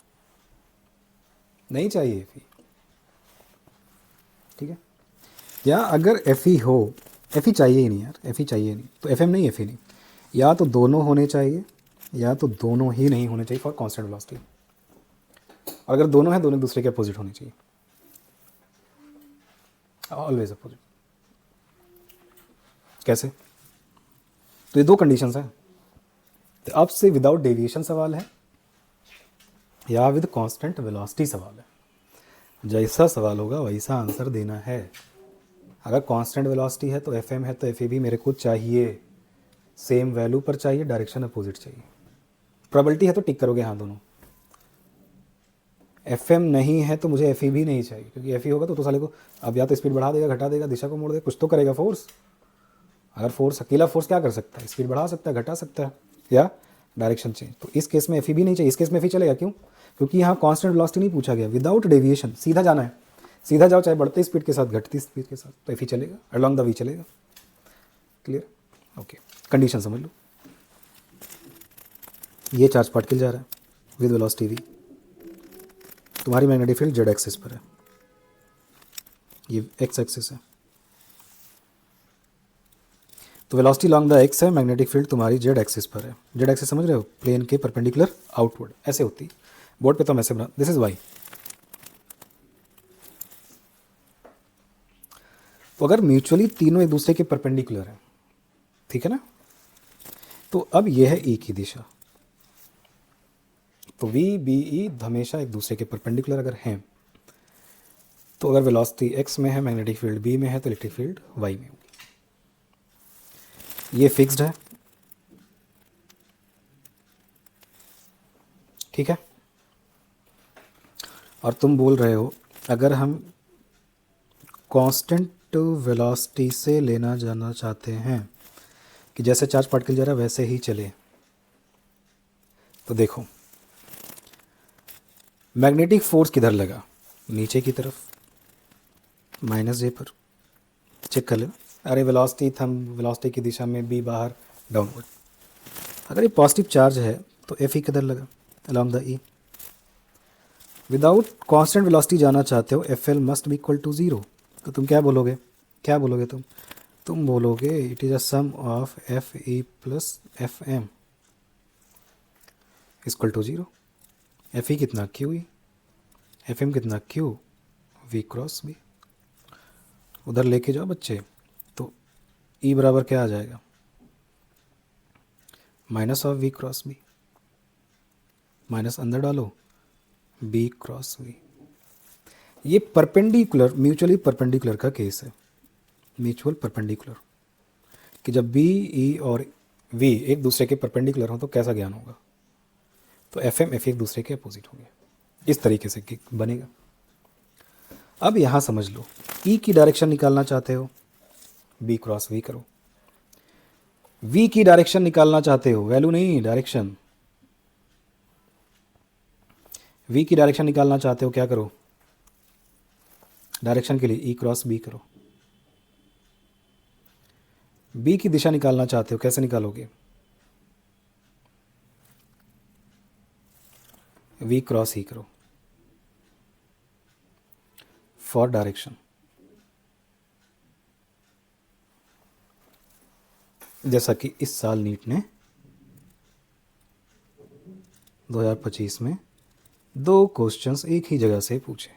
नहीं चाहिए FE, ठीक है। या अगर FE हो, FE चाहिए ही नहीं यार, FE चाहिए नहीं, तो FM नहीं, FE नहीं, या तो दोनों होने चाहिए या तो दोनों ही नहीं होने चाहिए फॉर कांस्टेंट वेलोसिटी। अगर दोनों हैं, दोनों दूसरे के अपोजिट होने चाहिए। Always opposite. कैसे? तो ये दो कंडीशंस हैं। तो अब से विदाउट डेविएशन सवाल है या विद कांस्टेंट वेलोसिटी सवाल है। जैसा सवाल होगा वैसा आंसर देना है। अगर कांस्टेंट वेलोसिटी है तो एफ एम है तो एफ ए भी मेरे को चाहिए, सेम वैल्यू पर चाहिए, डायरेक्शन अपोजिट चाहिए। प्रोबेबिलिटी है तो टिक करोगे हाँ दोनों। एफ एम नहीं है तो मुझे एफ ई भी नहीं चाहिए, क्योंकि एफ ई होगा तो साले को अब या तो स्पीड बढ़ा देगा, घटा देगा, दिशा को मोड़ देगा, कुछ तो करेगा फोर्स। अगर फोर्स, अकेला फोर्स क्या कर सकता है? स्पीड बढ़ा सकता है, घटा सकता है या डायरेक्शन चेंज। तो इस केस में एफ ई भी नहीं चाहिए, इस केस में एफ ई चलेगा। क्यों? क्योंकि यहाँ कांस्टेंट वेलोसिटी नहीं पूछा गया, विदाउट डेविएशन सीधा जाना है। सीधा जाओ, चाहे बढ़ती स्पीड के साथ घटती स्पीड के साथ, तो एफ ई चलेगा, अलॉन्ग द वी चलेगा। क्लियर? ओके, कंडीशन समझ लो। ये चार्ज पार्टिकल जा रहा है विद वेलोसिटी वी, तुम्हारी मैग्नेटिक फील्ड जेड एक्सिस पर है, ये एक्स एक्सिस है। तो वेलोसिटी लॉन्ग द एक्स है, मैग्नेटिक फील्ड तुम्हारी जेड एक्सिस पर है। जेड एक्सिस समझ रहे हो? प्लेन के परपेंडिकुलर आउटवर्ड ऐसे होती। बोर्ड पे तो हम ऐसे बना, दिस इज वाई। तो अगर म्यूचुअली तीनों एक दूसरे के परपेंडिकुलर है, ठीक है ना, तो अब यह है ई की दिशा। तो वी बी ई हमेशा एक दूसरे के परपेंडिकुलर अगर हैं, तो अगर वेलोसिटी एक्स में है, मैग्नेटिक फील्ड बी में है, तो इलेक्ट्रिक फील्ड वाई में होगी। ये फिक्स्ड है, ठीक है। और तुम बोल रहे हो अगर हम कांस्टेंट वेलोसिटी से लेना जाना चाहते हैं कि जैसे चार्ज पार्टिकल जा रहा है वैसे ही चले, तो देखो मैग्नेटिक फोर्स किधर लगा? नीचे की तरफ, माइनस जे पर। चेक कर लेना। अरे वेलोसिटी थम वेलोसिटी की दिशा में बी बाहर डाउनवर्ड। अगर ये पॉजिटिव चार्ज है तो एफ ई किधर लगा? Along the E. Without constant velocity जाना चाहते हो, F L must be equal to zero. तो तुम क्या बोलोगे? क्या बोलोगे तुम बोलोगे it is a sum of F E plus F M equal to zero. F E कितना? Q E. एफ एम कितना? Q V cross B. उधर लेके जाओ बच्चे, तो ई बराबर क्या आ जाएगा? Minus of V cross B. Minus अंदर डालो, बी क्रॉस वी। ये परपेंडिकुलर, म्यूचुअली परपेंडिकुलर का केस है। म्यूचुअल परपेंडिकुलर कि जब बी ई और वी एक दूसरे के परपेंडिकुलर हो तो कैसा ज्ञान होगा? तो एफ एम एफ एक दूसरे के अपोजिट होंगे, इस तरीके से बनेगा। अब यहाँ समझ लो, ई की डायरेक्शन निकालना चाहते हो, बी क्रॉस वी करो। वी की डायरेक्शन निकालना चाहते हो, वैल्यू नहीं डायरेक्शन। वी की डायरेक्शन निकालना चाहते हो, क्या करो? डायरेक्शन के लिए ई क्रॉस बी करो। बी की दिशा निकालना चाहते हो, कैसे निकालोगे? वी क्रॉस ई करो फॉर डायरेक्शन। जैसा कि इस साल नीट ने 2025 में 2 क्वेश्चंस एक ही जगह से पूछे।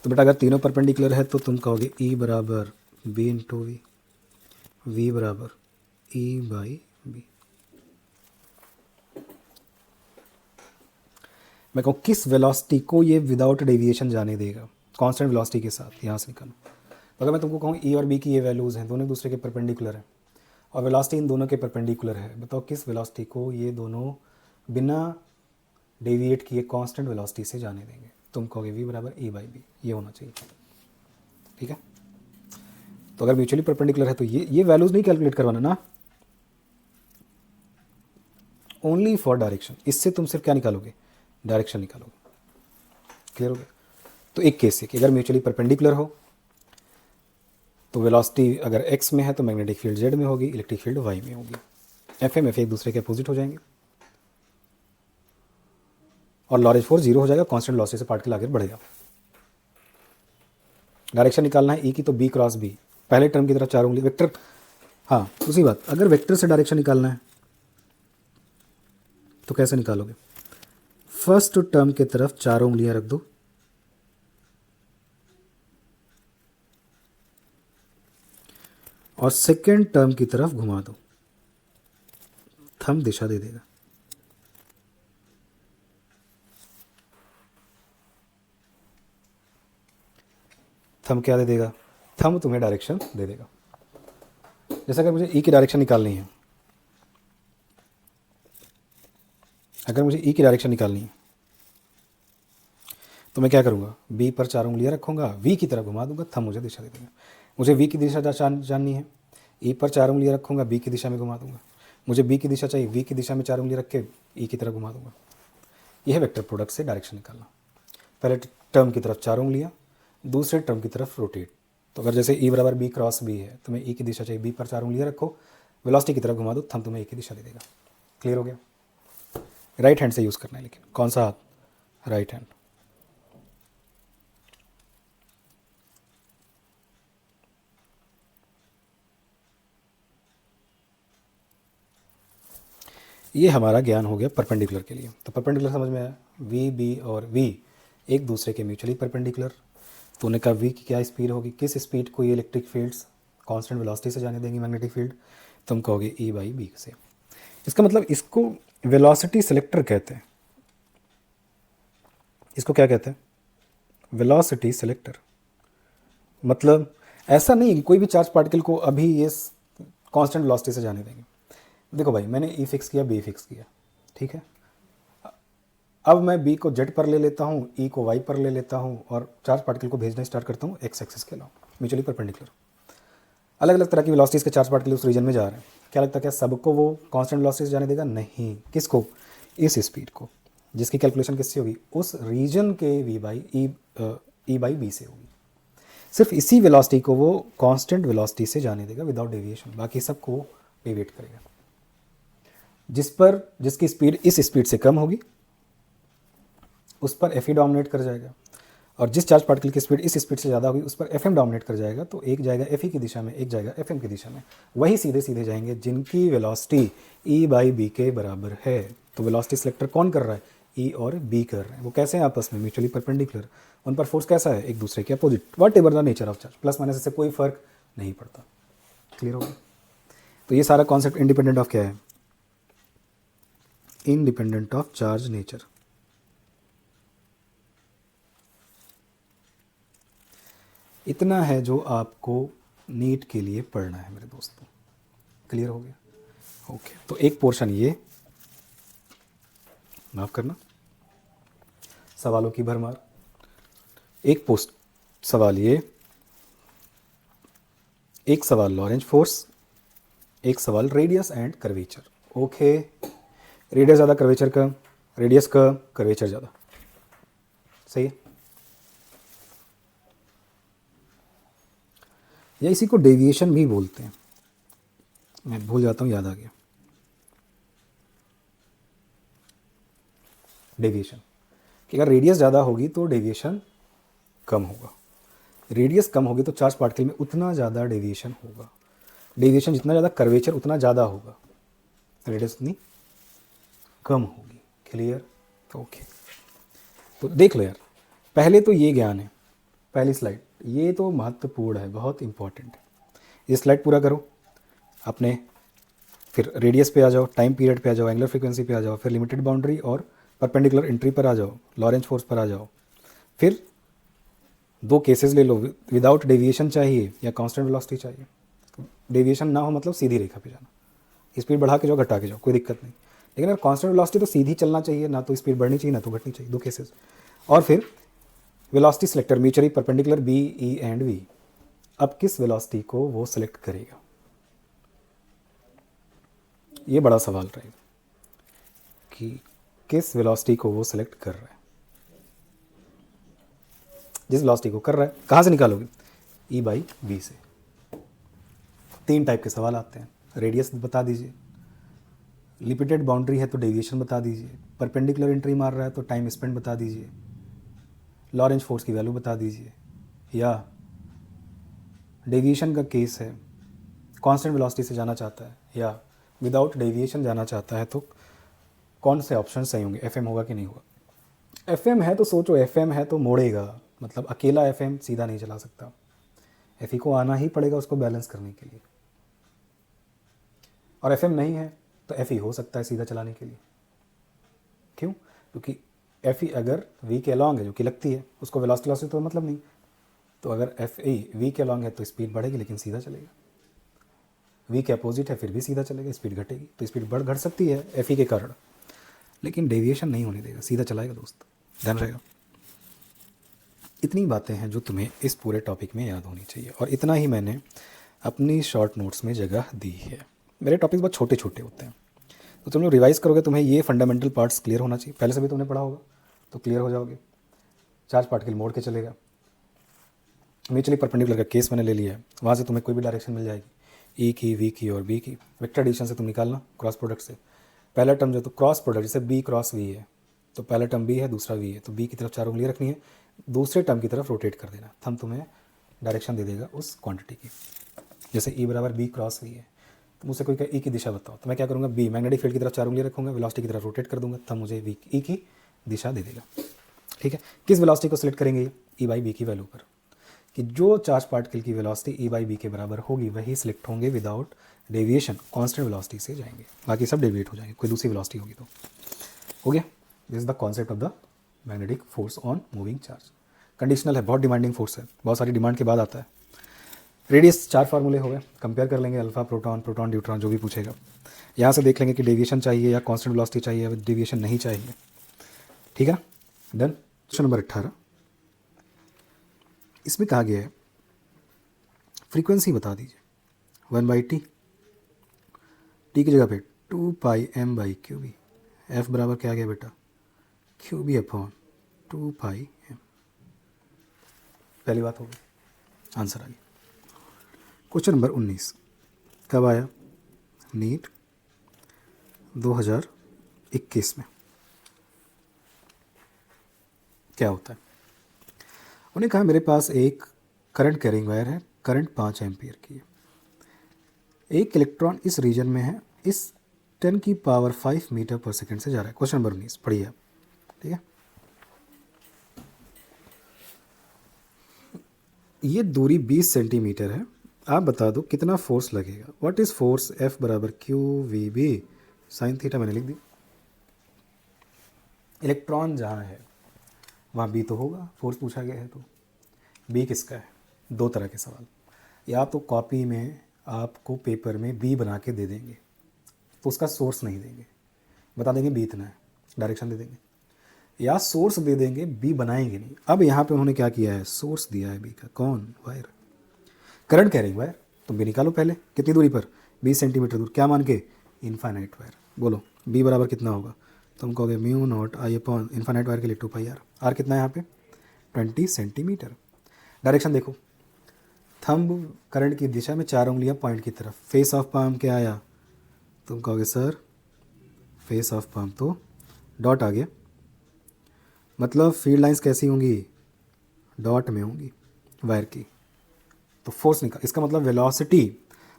तो बेटा अगर तीनों परपेंडिकुलर है तो तुम कहोगे ई बराबर बी इंटू वी, वी बराबर ई बाई बी। मैं कहूँ किस वेलोसिटी को ये विदाउट डेविएशन जाने देगा? कांस्टेंट वेलोसिटी के साथ यहाँ से निकालो। तो अगर मैं तुमको कहूँ ई और बी की ये वैल्यूज़ हैं, दोनों एक दूसरे के परपेंडिकुलर हैं और वेलोसिटी इन दोनों के परपेंडिकुलर है, बताओ किस वेलोसिटी को ये दोनों बिना डेविएट किए कांस्टेंट वेलोसिटी से जाने देंगे? तुम कहोगे वी बराबर ई बाई बी, ये होना चाहिए, ठीक है। तो अगर म्यूचुअली परपेंडिकुलर है तो ये वैल्यूज़ नहीं कैलकुलेट करवाना ना, ओनली फॉर डायरेक्शन। इससे तुम सिर्फ क्या निकालोगे? डायरेक्शन निकालोगे। क्लियर हो गया? तो एक केस है कि अगर म्यूचुअली परपेंडिकुलर हो तो वेलोसिटी अगर एक्स में है तो मैग्नेटिक फील्ड जेड में होगी, इलेक्ट्रिक फील्ड वाई में होगी। एफ एम एफ एक दूसरे के अपोजिट हो जाएंगे और लॉरेंज फोर्स जीरो हो जाएगा, कांस्टेंट वेलोसिटी से पार्टिकल आगे बढ़ेगा। डायरेक्शन निकालना है ई की तो बी क्रॉस बी, पहले टर्म की तरफ 4 उंगली वेक्टर। हाँ दूसरी बात, अगर वेक्टर से डायरेक्शन निकालना है तो कैसे निकालोगे? फर्स्ट टर्म की तरफ 4 उंगलियां रख दो, और सेकेंड टर्म की तरफ घुमा दो, थंब दिशा दे देगा। थंब क्या दे देगा? थंब तुम्हें डायरेक्शन दे देगा। जैसे अगर मुझे ई की डायरेक्शन निकालनी है, अगर मुझे ई की डायरेक्शन निकालनी है तो मैं क्या करूँगा? बी पर 4 उंगलियां रखूँगा, वी की तरफ घुमा दूंगा, थंब मुझे दिशा दे देगा। मुझे वी की दिशा जाननी है, ई पर 4 उंगलियां रखूँगा, बी की दिशा में घुमा दूंगा। मुझे बी की दिशा चाहिए, वी की दिशा में 4 उंगलियां रख के ई की तरफ घुमा दूंगा। यह है वेक्टर प्रोडक्ट से डायरेक्शन निकालना। पहले टर्म की तरफ 4 उंगलियां, दूसरे टर्म की तरफ रोटेट। तो अगर जैसे ई बराबर बी क्रॉस बी है, तुम्हें ई की दिशा चाहिए, बी पर 4 उंगलियां रखो, वेलोसिटी की तरफ घुमा दो, थंब तुम्हें ई की दिशा दे देगा। क्लियर हो गया? राइट हैंड से यूज़ करना है, लेकिन कौन सा हाथ? Right hand. ये हमारा ज्ञान हो गया परपेंडिकुलर के लिए। तो परपेंडिकुलर समझ में आया, वी बी और वी एक दूसरे के म्यूचुअली परपेंडिकुलर। तो उन्होंने कहा वी की क्या स्पीड होगी, किस स्पीड को ये इलेक्ट्रिक फील्ड्स कांस्टेंट वेलोसिटी से जाने देंगी मैग्नेटिक फील्ड? तुम कहोगे ई बाई बी से। इसका मतलब इसको वेलोसिटी सेलेक्टर कहते हैं। इसको क्या कहते हैं? Velocity selector. मतलब ऐसा नहीं कि कोई भी चार्ज पार्टिकल को अभी ये कांस्टेंट वेलोसिटी से जाने देंगे। देखो भाई, मैंने ई फिक्स किया, बी फिक्स किया, ठीक है। अब मैं बी को जेड पर ले लेता हूँ, ई को वाई पर ले लेता हूँ, और चार्ज पार्टिकल को भेजना स्टार्ट करता हूँ एक्स एक्सिस के अलावा, म्यूचुअली परपेंडिकुलर। अलग अलग तरह की वेलोसिटीज़ के चार्ज पार्टिकल उस रीजन में जा रहे हैं। क्या लगता है क्या सबको वो कांस्टेंट वेलोसिटी से जाने देगा? नहीं। किसको? इस स्पीड को, जिसकी कैलकुलेशन किससे होगी? उस रीजन के V by E by B से होगी। सिर्फ इसी वेलोसिटी को वो कांस्टेंट वेलोसिटी से जाने देगा विदाउट डेविएशन, बाकी सबको वो डेविएट करेगा। जिसकी स्पीड इस स्पीड से कम होगी उस पर एफ ई डोमिनेट कर जाएगा, और जिस चार्ज पार्टिकल की स्पीड इस स्पीड से ज़्यादा होगी उस पर एफ एम डोमिनेट कर जाएगा। तो एक जाएगा एफ ई की दिशा में, एक जाएगा एफ एम की दिशा में। वही सीधे सीधे जाएंगे जिनकी वेलोसिटी ई बाई बी के बराबर है। तो वेलोसिटी सिलेक्टर कौन कर रहा है? ई और बी कर रहे हैं। वो कैसे हैं आपस में? Mutually perpendicular. उन पर फोर्स कैसा है? एक दूसरे के opposite. What ever the nature of charge, plus minus इससे कोई फर्क नहीं पड़ता। क्लियर हो गया? तो ये सारा कॉन्सेप्ट इंडिपेंडेंट ऑफ क्या है? Independent of charge nature. इतना है जो आपको नीट के लिए पढ़ना है मेरे दोस्तों। क्लियर हो गया? ओके। तो एक पोर्शन ये, माफ करना, सवालों की भरमार। एक पोस्ट सवाल ये, एक सवाल लॉरेंज फोर्स, एक सवाल radius and curvature. Okay, radius ज़्यादा कर्वेचर कम, रेडियस कम कर्वेचर ज़्यादा, सही है। या इसी को डेविएशन भी बोलते हैं, मैं भूल जाता हूँ, याद आ गया। डेविएशन कि अगर रेडियस ज़्यादा होगी तो डेविएशन कम होगा, रेडियस कम होगी तो चार्ज पार्टिकल में उतना ज़्यादा डेविएशन होगा। डेविएशन जितना ज़्यादा कर्वेचर उतना ज़्यादा होगा, रेडियस उतनी कम होगी। क्लियर? ओके। तो देख लो यार, पहले तो ये ज्ञान है, पहली स्लाइड ये तो महत्वपूर्ण है, बहुत इंपॉर्टेंट है। ये स्लाइड पूरा करो अपने, फिर रेडियस पे आ जाओ, टाइम पीरियड पे आ जाओ, एंगुलर फ्रीक्वेंसी पे आ जाओ, फिर लिमिटेड बाउंड्री और परपेंडिकुलर एंट्री पर आ जाओ, लॉरेंज फोर्स पर आ जाओ। फिर 2 केसेस ले लो, विदाउट डेविएशन चाहिए या कांस्टेंट वेलोसिटी चाहिए। डेविएशन ना हो मतलब सीधी रेखा पे जाना, स्पीड बढ़ा के जाओ घटा के जाओ, कोई दिक्कत नहीं। लेकिन अगर कांस्टेंट वेलोसिटी तो सीधी चलना चाहिए, ना तो स्पीड बढ़नी चाहिए ना तो घटनी चाहिए, 2 केसेस। और फिर velocity selector mutually perpendicular B E and V. अब किस वेलोसिटी को वो सिलेक्ट करेगा, ये बड़ा सवाल रहेगा कि किस वेलोसिटी को वो सिलेक्ट कर रहा है। जिस वेलोसिटी को कर रहा है, कहाँ से निकालोगे? ई बाई वी से। 3 टाइप के सवाल आते हैं, रेडियस बता दीजिए, लिमिटेड बाउंड्री है तो डेविएशन बता दीजिए, परपेंडिकुलर एंट्री मार रहा है तो टाइम स्पेंड बता दीजिए, लॉरेंज फोर्स की वैल्यू बता दीजिए, या डेविएशन का केस है, कांस्टेंट वेलोसिटी से जाना चाहता है या विदाउट डेविएशन जाना चाहता है, तो कौन से ऑप्शन सही होंगे? एफएम होगा कि नहीं होगा? एफएम है तो सोचो, एफएम है तो मोड़ेगा, मतलब अकेला एफएम सीधा नहीं चला सकता, एफई को आना ही पड़ेगा उसको बैलेंस करने के लिए। और FM नहीं है तो FE हो सकता है सीधा चलाने के लिए। क्यों? क्योंकि FE अगर V के अलॉन्ग है, जो कि लगती है, उसको वेलोसिटी लॉस से तो मतलब नहीं। तो अगर FE V के अलॉन्ग है तो स्पीड बढ़ेगी लेकिन सीधा चलेगा, V के अपोजिट है फिर भी सीधा चलेगा, स्पीड घटेगी। तो स्पीड घट सकती है FE के कारण, लेकिन डेविएशन नहीं होने देगा, सीधा चलाएगा दोस्त, ध्यान रहेगा। इतनी बातें हैं जो तुम्हें इस पूरे टॉपिक में याद होनी चाहिए, और इतना ही मैंने अपनी शॉर्ट नोट्स में जगह दी है। मेरे टॉपिक्स बहुत छोटे छोटे होते हैं, तो तुम लोग रिवाइज करोगे, तुम्हें ये फंडामेंटल पार्ट्स क्लियर होना चाहिए। पहले से भी तुमने पढ़ा होगा तो क्लियर हो जाओगे। चार्ज पार्टिकल मोड़ के चलेगा, म्यूचुअली परपेंडिकुलर का केस मैंने ले लिया है, वहाँ से तुम्हें कोई भी डायरेक्शन मिल जाएगी, E की, V की और B की। वेक्टर एडिशन से तुम निकालना क्रॉस प्रोडक्ट से। पहला टर्म जो तो क्रॉस प्रोडक्ट, जैसे B क्रॉस V है तो पहला टर्म B है, दूसरा V है, तो B की तरफ 4 उंगलियाँ रखनी है, दूसरे टर्म की तरफ रोटेट कर देना। थंब तुम्हें डायरेक्शन दे देगा उस क्वांटिटी की। जैसे E बराबर B क्रॉस V है, तो मुझसे कोई कहे E की दिशा बताओ, तो मैं क्या करूँगा, B मैग्नेटिक फील्ड की तरफ 4 उंगलियाँ रखूँगा, वेलोसिटी की तरफ रोटेट कर दूँगा, तब मुझे E की दिशा दे देगा। ठीक है, किस वेलोसिटी को सिलेक्ट करेंगे, E बाई B की वैल्यू पर, कि जो चार्ज पार्टिकल की वेलोसिटी E बाई B के बराबर होगी वही सिलेक्ट होंगे विदाउट डेविएशन, कांस्टेंट वेलोसिटी से जाएंगे, बाकी सब डेविएट हो जाएंगे, कोई दूसरी वेलोसिटी होगी तो। हो गया, this is the concept of the magnetic force on moving charge. Conditional है, बहुत डिमांडिंग फोर्स है, बहुत सारी डिमांड के बाद आता है। रेडियस 4 फार्मूले हो गए, कंपेयर कर लेंगे, अल्फा, प्रोटॉन, प्रोटॉन, न्यूट्रॉन, जो भी पूछेगा। यहाँ से देख लेंगे कि डेविएशन चाहिए या कांस्टेंट वेलोसिटी चाहिए या डेविएशन नहीं चाहिए। ठीक है ना, डन। क्वेश्चन नंबर 18, इसमें कहा गया है फ्रीक्वेंसी बता दीजिए 1/t, टी की जगह पे 2πm/क्यूबी, एफ बराबर क्या आ गया बेटा, क्यूबी अपॉन 2πm। पहली बात हो गई, आंसर आ गया। क्वेश्चन नंबर 19 कब आया, नीट 2021 में। क्या होता है, उन्हें कहा मेरे पास एक करंट कैरिंग वायर है, करंट 5 एम्पियर की है, एक इलेक्ट्रॉन इस रीजन में है, इस 10⁵ मीटर पर सेकेंड से जा रहा है। क्वेश्चन नंबर 19 पढ़िए आप, ठीक है। ये दूरी 20 सेंटीमीटर है, आप बता दो कितना फोर्स लगेगा। व्हाट इज फोर्स, F बराबर QVB साइन थीटा, मैंने लिख दी। इलेक्ट्रॉन जहाँ है वहाँ B तो होगा, फोर्स पूछा गया है तो B किसका है। दो तरह के सवाल, या तो कॉपी में आपको पेपर में B बना के दे देंगे तो उसका सोर्स नहीं देंगे, बता देंगे B इतना है, डायरेक्शन दे देंगे, या सोर्स दे देंगे B बनाएंगे नहीं। अब यहाँ पे उन्होंने क्या किया है, सोर्स दिया है B का, कौन, वायर, करंट कैरिंग वायर। तुम भी निकालो पहले, कितनी दूरी पर, 20 सेंटीमीटर दूर, क्या मान के, इनफाइनाइट वायर। बोलो B बराबर कितना होगा, तुम कहोगे μ0I अपॉन इनफाइनाइट वायर के लिए 2πr, R कितना है यहाँ पे 20 सेंटीमीटर। डायरेक्शन देखो, थंब करंट की दिशा में 4 उंगलियां पॉइंट की तरफ, फेस ऑफ पाम क्या आया, तुम कहोगे सर फेस ऑफ पाम तो डॉट आ गया, मतलब फील्ड लाइंस कैसी होंगी, डॉट में होंगी वायर की। तो फोर्स निकाल, इसका मतलब वेलोसिटी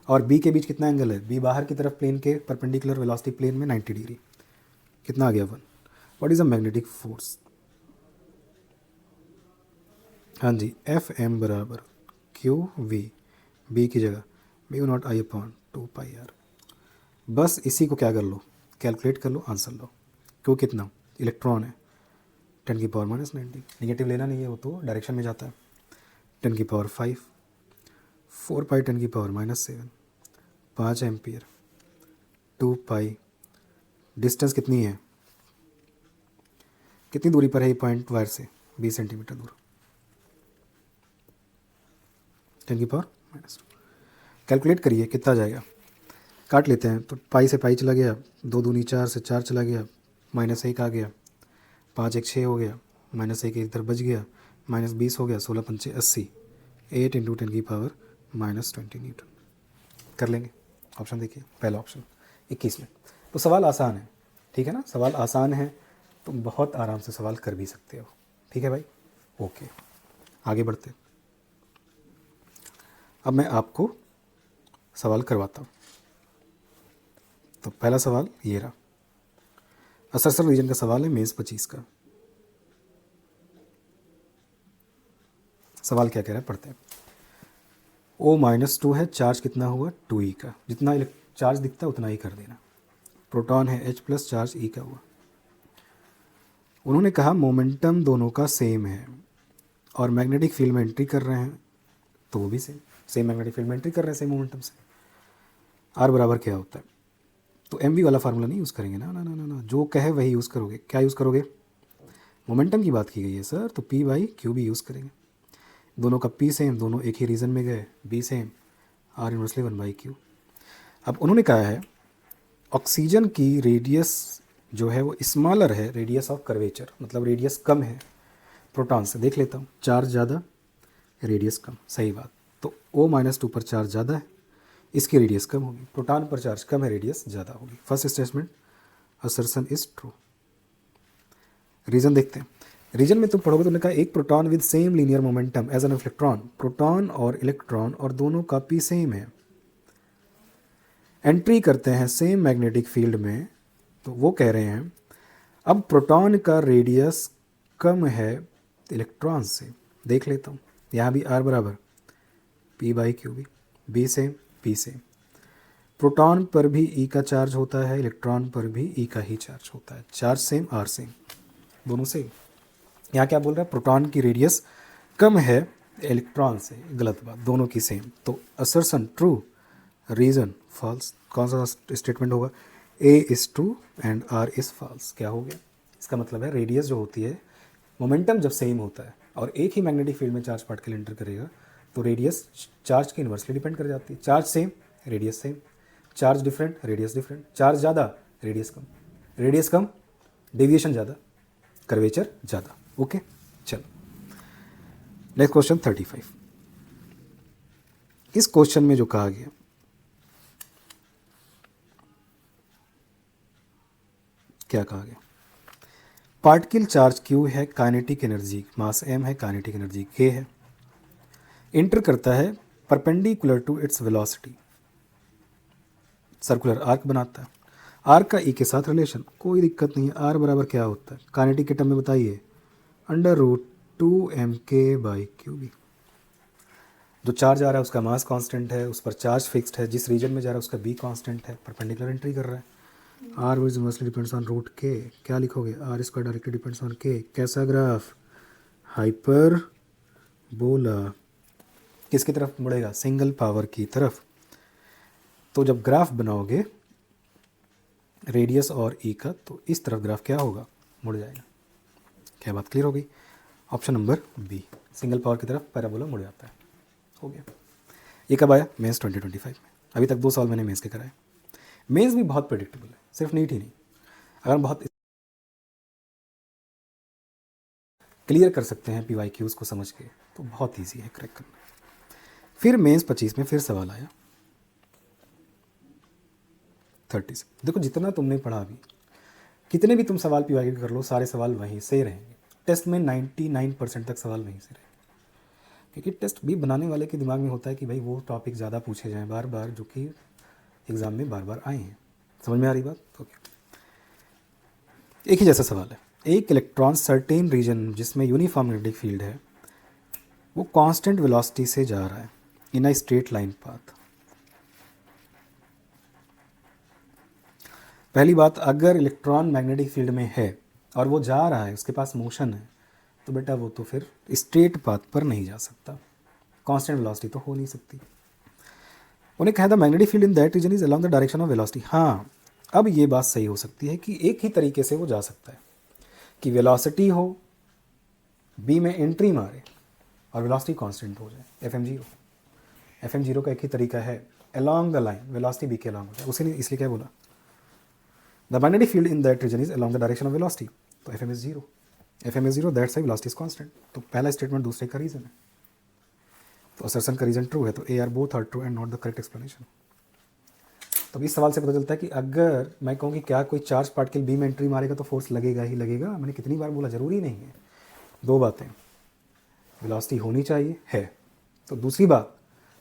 और B के बीच कितना एंगल है, B बाहर की तरफ प्लेन के परपेंडिकुलर, वेलोसिटी प्लेन में 90 डिग्री, कितना आ गया 1। What is a magnetic force, हाँ जी, FM बराबर QV, B की जगह μ0I अपॉन 2πr। बस इसी को क्या कर लो, कैलकुलेट कर लो, आंसर लो। क्यों, कितना, इलेक्ट्रॉन है 10⁻⁻90, नेगेटिव लेना नहीं है, वो तो डायरेक्शन में जाता है, 10⁵, 4π 10⁻⁻7, 5 एम्पियर, 2π, डिस्टेंस कितनी है, कितनी दूरी पर है ये पॉइंट वायर से, 20 सेंटीमीटर दूर, 10⁻²। कैलकुलेट करिए कितना आ जाएगा, काट लेते हैं, तो पाई से पाई चला गया, 2 दूनी 4 से 4 चला गया, -1 आ गया, 5 1 6 हो गया, -1 इधर बच गया, -20 हो गया, 16 पंचे 80, 8 × 10⁻⁻20 न्यूटन। कर लेंगे, ऑप्शन देखिए, पहला ऑप्शन 21 में। तो सवाल आसान है, ठीक है ना, सवाल आसान है, तुम बहुत आराम से सवाल कर भी सकते हो, ठीक है भाई, ओके। आगे बढ़ते, अब मैं आपको सवाल करवाता हूँ। तो पहला सवाल ये रहा, असरसर रीजन का सवाल है, मेंस 25 का। सवाल क्या कह रहा है, पढ़ते हैं। O-2 है, चार्ज कितना हुआ 2e का, जितना चार्ज दिखता है उतना ही कर देना। प्रोटॉन है H प्लस चार्ज E का हुआ। उन्होंने कहा मोमेंटम दोनों का सेम है और मैग्नेटिक फील्ड में एंट्री कर रहे हैं तो वो भी सेम मैग्नेटिक फील्ड में एंट्री कर रहे हैं सेम मोमेंटम से। आर बराबर क्या होता है, तो एम वी वाला फार्मूला नहीं यूज़ करेंगे ना ना ना ना ना, जो कहे वही यूज़ करोगे। क्या यूज़ करोगे, मोमेंटम की बात की गई है सर, तो पी बाई क्यू भी यूज़ करेंगे। दोनों का पी सेम, दोनों एक ही रीजन में गए, B same, are inversely 1/q। अब उन्होंने कहा है ऑक्सीजन की रेडियस जो है वो स्मॉलर है, रेडियस ऑफ कर्वेचर, मतलब रेडियस कम है प्रोटॉन से। देख लेता हूँ, चार्ज ज़्यादा रेडियस कम, सही बात। तो O-2 पर चार्ज ज़्यादा है, इसकी रेडियस कम होगी। प्रोटॉन पर चार्ज कम है, रेडियस ज़्यादा होगी। First statement assertion is true. Reason देखते हैं। रीजन में तुम पढ़ोगे तो उन्होंने कहा एक proton with same linear momentum as an electron, proton और इलेक्ट्रॉन और दोनों का पी सेम है, एंट्री करते हैं सेम मैग्नेटिक फील्ड में। तो वो कह रहे हैं अब प्रोटॉन का रेडियस कम है इलेक्ट्रॉन से। देख लेता हूँ, यहाँ भी आर बराबर पी बाई क्यू भी, B same P same. Proton पर भी ई का चार्ज होता है, इलेक्ट्रॉन पर भी ई का ही चार्ज होता है। चार्ज सेम, आर सेम, दोनों सेम। यहाँ क्या बोल रहा है, प्रोटॉन की रेडियस कम है इलेक्ट्रॉन से, गलत बात, दोनों की सेम। तो असर्शन ट्रू, रीजन फॉल्स। कौन सा स्टेटमेंट होगा, A is true and R is false. क्या हो गया, इसका मतलब है रेडियस जो होती है, मोमेंटम जब सेम होता है और एक ही मैग्नेटिक फील्ड में चार्ज पार्टिकल एंटर करेगा तो रेडियस चार्ज के इन्वर्सली डिपेंड कर जाती है। Charge same, radius same, charge different, radius different, charge ज़्यादा, रेडियस कम, रेडियस कम, डेविएशन ज़्यादा, कर्वेचर ज़्यादा। ओके, चलो नेक्स्ट क्वेश्चन 35। इस क्वेश्चन में जो कहा गया, क्या कहा गया, पार्टिकल चार्ज Q है, काइनेटिक एनर्जी मास M है, काइनेटिक एनर्जी K है, इंटर करता है perpendicular to its velocity, circular arc बनाता है। आर्क का E के साथ रिलेशन, कोई दिक्कत नहीं है। आर बराबर क्या होता है, काइनेटिक के टर्म में बताइए, √2mk/qb। जो चार्ज आ रहा है उसका मास कांस्टेंट है, उस पर चार्ज फिक्स्ड है, जिस रीजन में जा रहा है उसका बी कांस्टेंट है, परपेंडिकुलर एंट्री कर रहा है। R is inversely depends on √k। क्या लिखोगे, R square directly depends on k। कैसा ग्राफ, हाइपर बोला। किसकी तरफ मुड़ेगा, सिंगल पावर की तरफ। तो जब ग्राफ बनाओगे रेडियस और ई का, तो इस तरफ ग्राफ क्या होगा, मुड़ जाएगा। क्या बात क्लियर हो गई। Option number B, single power की तरफ पैराबोला मुड़ जाता है। हो गया। ये कब आया, मेंस 2025 में। अभी तक 2 साल मैंने मेंस के कराए। मेंस भी बहुत प्रेडिक्टेबल है, सिर्फ नीट ही नहीं। अगर बहुत क्लियर कर सकते हैं PYQs को समझ के तो बहुत ईजी है क्रैक करना। फिर मेंस 25 में फिर सवाल आया 30 से। देखो जितना तुमने पढ़ा अभी, कितने भी तुम सवाल PYQ कर लो, सारे सवाल वहीं से रहेंगे। टेस्ट में 99% तक सवाल वहीं से रहेंगे, क्योंकि टेस्ट भी बनाने वाले के दिमाग में होता है कि भाई वो टॉपिक ज़्यादा पूछे जाएँ बार बार, जो कि एग्ज़ाम में बार बार आए हैं। समझ में आ रही बात। ओके, एक ही जैसा सवाल है। एक इलेक्ट्रॉन सर्टेन रीजन जिसमें यूनिफॉर्म मैग्नेटिक फील्ड है, वो कांस्टेंट वेलोसिटी से जा रहा है इन अ स्ट्रेट लाइन पाथ। पहली बात, अगर इलेक्ट्रॉन मैग्नेटिक फील्ड में है और वो जा रहा है, उसके पास मोशन है, तो बेटा वो तो फिर स्ट्रेट पाथ पर नहीं जा सकता, कांस्टेंट वेलोसिटी तो हो नहीं सकती। उन्हें कहा था magnetic field in that region is along the direction of velocity. हाँ, अब ये बात सही हो सकती है कि एक ही तरीके से वो जा सकता है, कि वेलोसिटी हो, बी में एंट्री मारे और वेलोसिटी कांस्टेंट हो जाए, FM0 का एक ही तरीका है, along the line velocity B के अलोंग हो जाए। उसी ने इसलिए क्या बोला, the magnetic field in that region is along the direction of velocity, तो FM is 0, that's why velocity is constant. तो पहला स्टेटमेंट दूसरे का रीजन है, तो असर्शन का रीजन ट्रू है, तो A R both are true and not the correct explanation. तो इस सवाल से पता चलता है कि अगर मैं कहूँ कि क्या कोई चार्ज पार्टिकल बी में एंट्री मारेगा तो फोर्स लगेगा ही लगेगा। मैंने कितनी बार बोला, ज़रूरी नहीं है। 2 बातें, वेलोसिटी होनी चाहिए है, तो दूसरी बात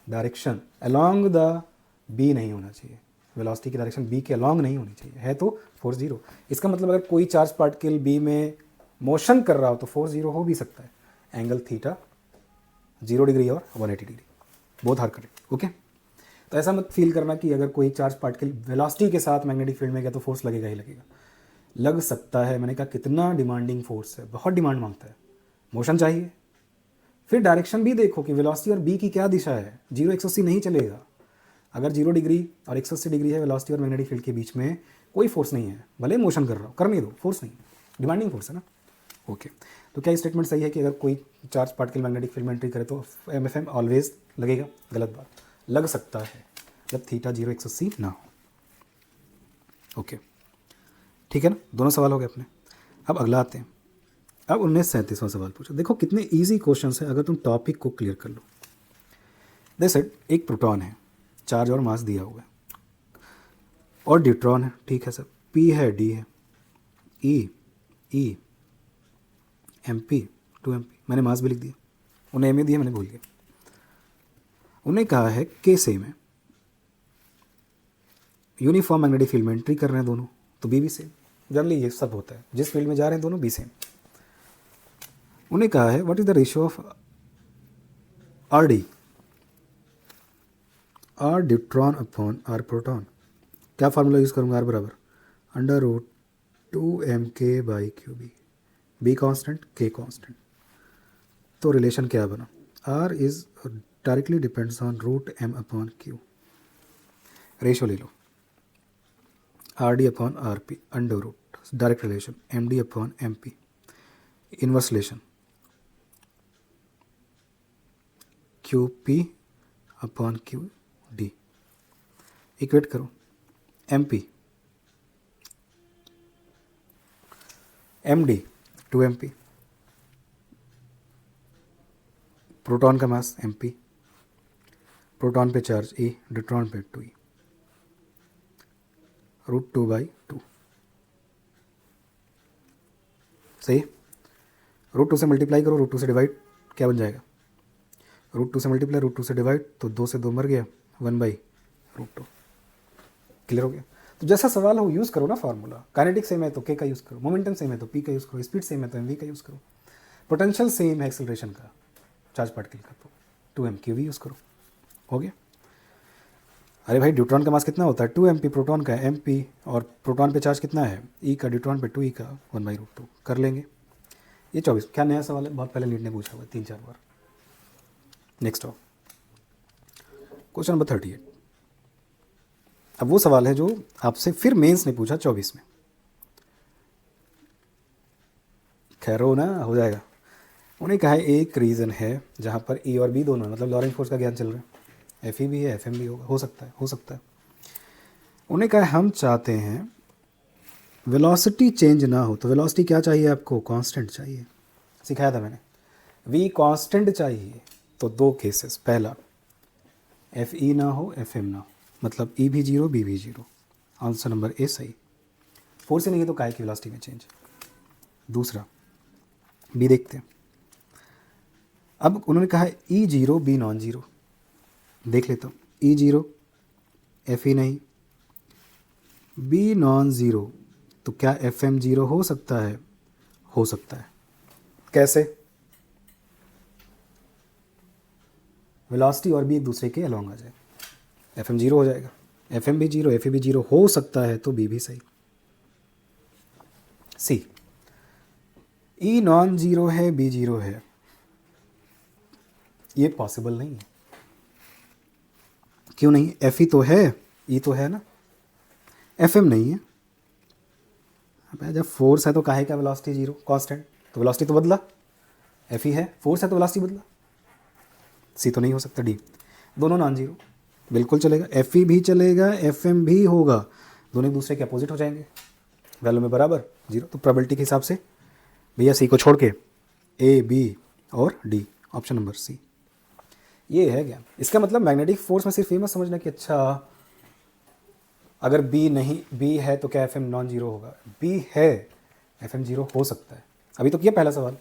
डायरेक्शन अलोंग द बी नहीं होना चाहिए, वेलोसिटी की डायरेक्शन बी के अलोंग नहीं होनी चाहिए, है तो फोर्स 0। इसका मतलब अगर कोई चार्ज पार्टिकल बी में मोशन कर रहा हो तो फोर्स 0 हो भी सकता है। एंगल थीटा 0 डिग्री और 180 degree, both are correct. Okay, तो ऐसा मत फील करना कि अगर कोई चार्ज पार्टिकल वेलोसिटी के साथ मैग्नेटिक फील्ड में गया तो फोर्स लगेगा ही लगेगा। लग सकता है, मैंने कहा कितना डिमांडिंग फोर्स है, बहुत डिमांड मांगता है। मोशन चाहिए, फिर डायरेक्शन भी देखो कि वेलोसिटी और बी की क्या दिशा है। 0 180 नहीं चलेगा। अगर 0 डिग्री और 180 डिग्री है वेलोसिटी और मैग्नेटिक फील्ड के बीच में, कोई फोर्स नहीं है, भले मोशन कर रहा हो, करने दो, फोर्स नहीं, डिमांडिंग फोर्स है ना। ओके, तो क्या स्टेटमेंट सही है कि अगर कोई चार्ज पार्टिकल मैग्नेटिक फील्ड में एंट्री करे तो एम ऑलवेज लगेगा? गलत बात, लग सकता है जब थीटा 0 180 ना हो। ओके, ठीक है ना, दोनों सवाल हो गए अपने। अब अगला आते हैं। अब 1937वां सवाल पूछो। देखो कितने इजी क्वेश्चन है अगर तुम टॉपिक को क्लियर कर लो। जैसे एक प्रोटॉन है, चार्ज और मास दिया हुआ है, और ड्यूट्रॉन है, ठीक है सर, पी है, डी है, ई एम पी 2 MP, मैंने मास भी लिख दिया, उन्हें एम ए दिया, मैंने भूल गया। उन्हें कहा है के सेम है, यूनिफॉर्म मैग्नेटिक फील्ड में एंट्री कर रहे हैं दोनों, तो बी भी सेम। जनरली ये सब होता है, जिस फील्ड में जा रहे हैं दोनों बी सेम। उन्हें कहा है what is the ratio of R D, R deuteron upon R proton. क्या फार्मूला यूज़ करूँगा? आर बराबर √2mk/qb, B constant, K constant. तो रिलेशन क्या बना? R is directly depends on √m/q। Ratio ले लो, R D upon R P under root, direct relation M D upon M P, inverse relation Q P upon Q D. Equate करो, M P M D 2 MP, proton का मास एम पी, प्रोटॉन पे चार्ज ए, ड्यूट्रॉन पे 2e, √2/2। सही, √2 से मल्टीप्लाई करो, √2 से डिवाइड, क्या बन जाएगा? √2 से मल्टीप्लाई, √2 से डिवाइड, तो 2 से 2 मर गया, 1/√2। क्लियर हो गया? तो जैसा सवाल हो यूज़ करो ना फार्मूला। काइनेटिक सेम है तो के का यूज़ करो, मोमेंटम सेम है तो पी का यूज़ करो, स्पीड सेम है तो एम का यूज़ करो, पोटेंशियल सेम है एक्सेलरेशन का चार्ज पार्टिकल का तो 2m क्यू वी यूज़ करो। हो गया? अरे भाई ड्यूट्रॉन का मास कितना होता है? 2 MP, प्रोटॉन का एम पी, और प्रोटॉन पे चार्ज कितना है? ई का, ड्यूट्रॉन पे 2e का, 1/√2 कर लेंगे। ये 24। क्या नया सवाल है? बहुत पहले लीड ने पूछा हुआ 3-4 बार। नेक्स्ट हो क्वेश्चन नंबर 38। अब वो सवाल है जो आपसे फिर मेंस ने पूछा 24 में। खैर हो ना, हो जाएगा। उन्हें कहा है एक रीज़न है जहाँ पर ई और बी दोनों, मतलब लॉरेंट फोर्स का ज्ञान चल रहा है, एफ ई भी है, एफ एम भी होगा, हो सकता है। उन्हें कहा है हम चाहते हैं वेलोसिटी चेंज ना हो, तो वेलोसिटी क्या चाहिए आपको? कांस्टेंट चाहिए, सिखाया था मैंने, वी कांस्टेंट चाहिए। तो 2 केसेस, पहला एफ ई ना हो, एफ एम ना हो, मतलब ई भी 0, बी भी 0। आंसर नंबर ए सही। फोर्स ही नहीं है तो काहे की वेलोसिटी में चेंज। दूसरा बी देखते हैं। अब उन्होंने कहा है ई 0, बी नॉन 0। देख लेता हूँ, ई 0, एफ ई नहीं, बी नॉन 0, तो क्या एफ एम 0 हो सकता है? हो सकता है। कैसे? वेलोसिटी और बी एक दूसरे के अलॉन्ग आ जाए, एफ एम 0 हो जाएगा, एफ एम भी 0, एफ ए भी 0 हो सकता है, तो बी भी सही। सी, ई नॉन 0 है, बी 0 है, ये पॉसिबल नहीं है। क्यों नहीं? एफ ई तो है, ई तो है ना, एफ एम नहीं है। अब जब फोर्स है तो काहे का वेलोसिटी 0 कांस्टेंट, तो वेलोसिटी तो बदला, एफ ई है, फोर्स है तो वेलोसिटी बदला। सी तो नहीं हो सकता। डी, दोनों नॉन 0, बिल्कुल चलेगा, एफ ई भी चलेगा, एफ एम भी होगा, दोनों एक दूसरे के अपोजिट हो जाएंगे, वैल्यू में बराबर 0। तो प्रोबेबिलिटी के हिसाब से भैया सी को छोड़ के ए, बी और डी, ऑप्शन नंबर सी। ये है ज्ञान। इसका मतलब मैग्नेटिक फोर्स में सिर्फ ये मत समझना कि अच्छा अगर बी नहीं, बी है तो क्या एफ एम नॉन 0 होगा? बी है, एफ एम 0 हो सकता है। अभी तो किया पहला सवाल,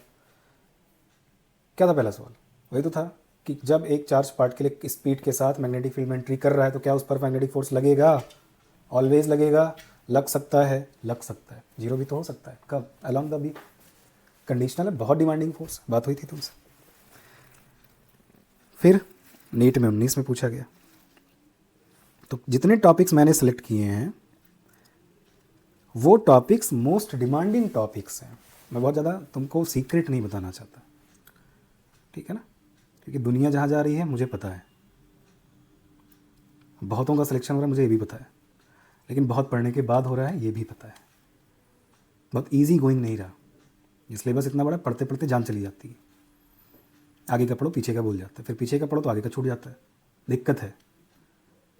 क्या था पहला सवाल? वही तो था कि जब एक चार्ज पार्टिकल एक स्पीड के साथ मैग्नेटिक फील्ड में एंट्री कर रहा है तो क्या उस पर मैग्नेटिक फोर्स लगेगा? ऑलवेज लगेगा। लग सकता है, लग सकता है, 0 भी तो हो सकता है। कब? Along the B. कंडीशनल है, बहुत डिमांडिंग फोर्स, बात हुई थी तुमसे। फिर नीट में 19 में पूछा गया, तो जितने टॉपिक्स मैंने सेलेक्ट किए हैं वो टॉपिक्स मोस्ट डिमांडिंग टॉपिक्स हैं। मैं बहुत ज़्यादा तुमको सीक्रेट नहीं बताना चाहता, ठीक है ना, क्योंकि दुनिया जहाँ जा रही है मुझे पता है, बहुतों का सिलेक्शन हो रहा है मुझे ये भी पता है, लेकिन बहुत पढ़ने के बाद हो रहा है ये भी पता है। बहुत ईजी गोइंग नहीं रहा, ये सिलेबस इतना बड़ा, पढ़ते पढ़ते जान चली जाती है। आगे का पढ़ो पीछे का भूल जाता है, फिर पीछे का पढ़ो तो आगे का छूट जाता है। दिक्कत है।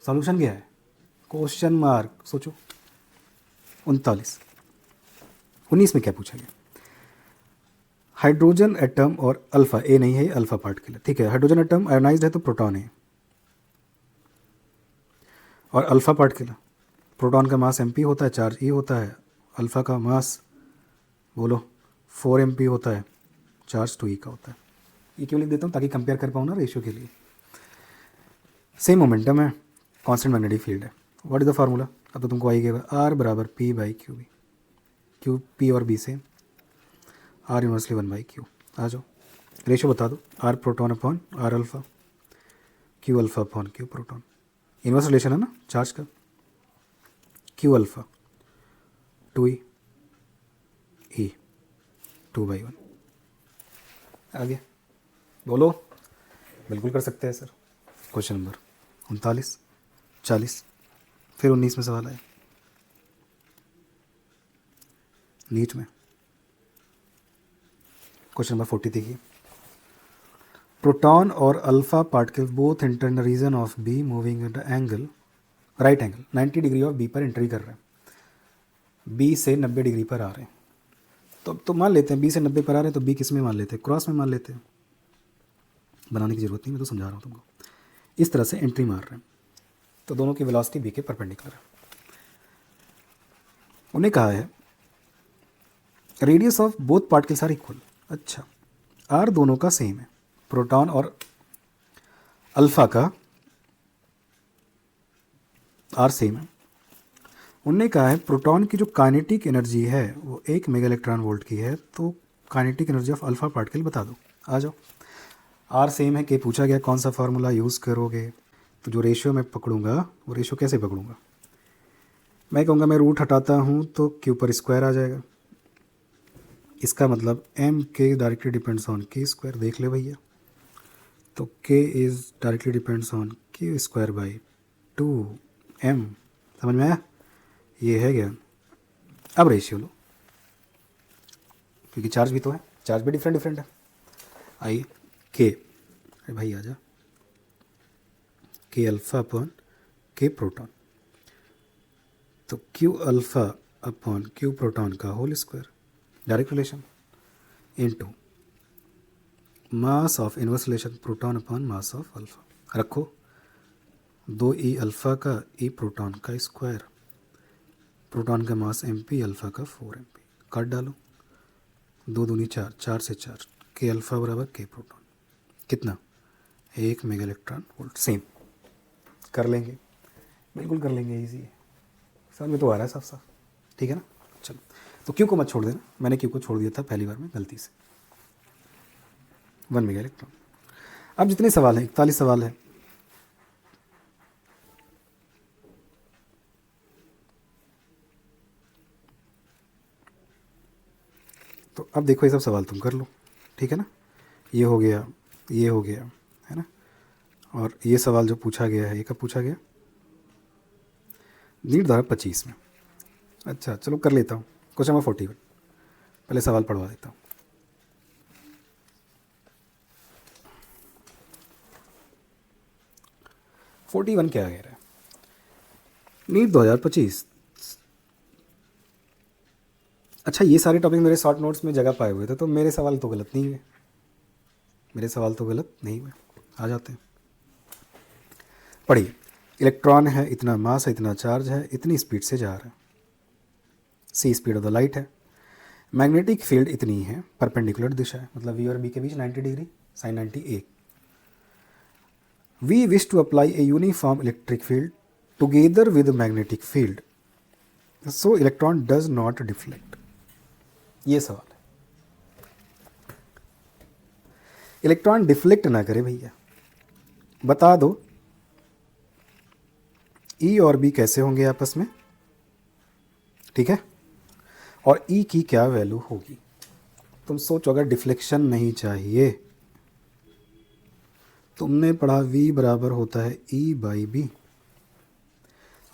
सॉल्यूशन क्या है? Question mark. सोचो 19 में क्या पूछा गया? हाइड्रोजन एटम और अल्फा, ए नहीं है, अल्फा पार्टिकल है, ठीक है। हाइड्रोजन एटम आयोनाइज्ड है तो प्रोटॉन है, और अल्फा पार्टिकल, प्रोटॉन का मास mp होता है, चार्ज e होता है, अल्फा का मास बोलो 4mp होता है, चार्ज 2e का होता है। ये क्यों लिख देता हूँ? ताकि कंपेयर कर पाऊँ ना रेशियो के लिए। सेम मोमेंटम है, कांस्टेंट मैग्नेटिक फील्ड है। What is the formula? अब तो तुमको आई गया, आर बराबर P by Q B, Q P और बी से आर इनवर्सली 1/q। आ जाओ रेशियो बता दो, R proton upon R alpha, Q alpha upon Q proton. Inverse relation है ना चार्ज का, क्यू अल्फा 2e e 2/1। आ गया? बोलो। बिल्कुल कर सकते हैं सर। क्वेश्चन नंबर 39, 40, फिर 19 में सवाल आया नीट में। क्वेश्चन नंबर 40 देखिए, प्रोटॉन और alpha particle both enter in the region of B moving at angle right angle 90 degree of B पर एंट्री कर रहे हैं, बी से 90 डिग्री पर आ रहे हैं। तो मान लेते हैं बी से 90 पर आ रहे हैं, तो बी किस में मान लेते हैं? क्रॉस में मान लेते हैं। बनाने की जरूरत नहीं, मैं तो समझा रहा हूँ तुमको। इस तरह से एंट्री मार रहे हैं, तो दोनों की वेलोसिटी बी के परपेंडिकुलर है। उन्हें कहा है radius of both particles are equal. अच्छा, आर दोनों का सेम है, प्रोटॉन और अल्फा का आर सेम है। उन्होंने कहा है प्रोटॉन की जो काइनेटिक एनर्जी है वो 1 मेगा इलेक्ट्रॉन वोल्ट की है, तो kinetic energy of alpha particle बता दो। आ जाओ, आर सेम है कि पूछा गया कौन सा फार्मूला यूज़ करोगे, तो जो रेशियो मैं पकड़ूंगा वो रेशियो कैसे पकड़ूंगा? मैं कहूँगा मैं रूट हटाता हूँ तो क्यू पर स्क्वायर आ जाएगा, इसका मतलब एम के डायरेक्टली डिपेंड्स ऑन के स्क्वायर। देख ले भैया, तो के is directly depends on Q square by 2m। समझ में आया? ये है क्या? अब रेशियो लो, क्योंकि चार्ज भी तो है, चार्ज भी डिफरेंट डिफरेंट है। आइए के, अरे भाई आजा, K alpha upon K proton, तो Q alpha upon Q proton का whole square, direct relation, into mass of inverse relation proton upon mass of alpha. रखो 2e अल्फा का e प्रोटॉन का स्क्वायर, प्रोटॉन का मास mp, अल्फा का 4mp। काट डालो, 2 दूनी 4, 4 से 4, के अल्फा बराबर के प्रोटॉन, कितना? 1 मेगा इलेक्ट्रॉन वोल्ट। सेम कर लेंगे, बिल्कुल कर लेंगे, ईजी है, समझ में तो आ रहा है साफ साफ, ठीक है ना। चलो, तो क्यू को मत छोड़ देना, मैंने क्यू को छोड़ दिया था पहली बार में गलती से, 1 मेगा इलेक्ट्रॉन। अब जितने सवाल हैं, 41 सवाल है, तो अब देखो ये सब सवाल तुम कर लो, ठीक है ना। ये हो गया, ये हो गया, है ना। और ये सवाल जो पूछा गया है ये कब पूछा गया? नीट 2025 में। अच्छा चलो कर लेता हूँ। क्वेश्चन नंबर 41, पहले सवाल पढ़वा देता हूँ। फोर्टी वन क्या कह रहा है? नीट 2025। अच्छा, ये सारे टॉपिक मेरे शॉर्ट नोट्स में जगह पाए हुए थे, तो मेरे सवाल तो गलत नहीं हुए, मेरे सवाल तो गलत नहीं हुए। आ जाते हैं, पढ़िए। इलेक्ट्रॉन है, इतना मास है, इतना चार्ज है, इतनी स्पीड से जा रहा है, सी स्पीड ऑफ द लाइट है। मैग्नेटिक फील्ड इतनी है, परपेंडिकुलर दिशा है, मतलब वी और बी के बीच 90 डिग्री, साइन 90 ए। We wish to apply a uniform electric field together with magnetic field, so electron does not deflect. ये सवाल है, इलेक्ट्रॉन डिफ्लेक्ट ना करे भैया, बता दो ई और बी कैसे होंगे आपस में, ठीक है, और ई की क्या वैल्यू होगी। तुम सोचो अगर डिफ्लेक्शन नहीं चाहिए, तुमने पढ़ा v बराबर होता है ई बाई बी,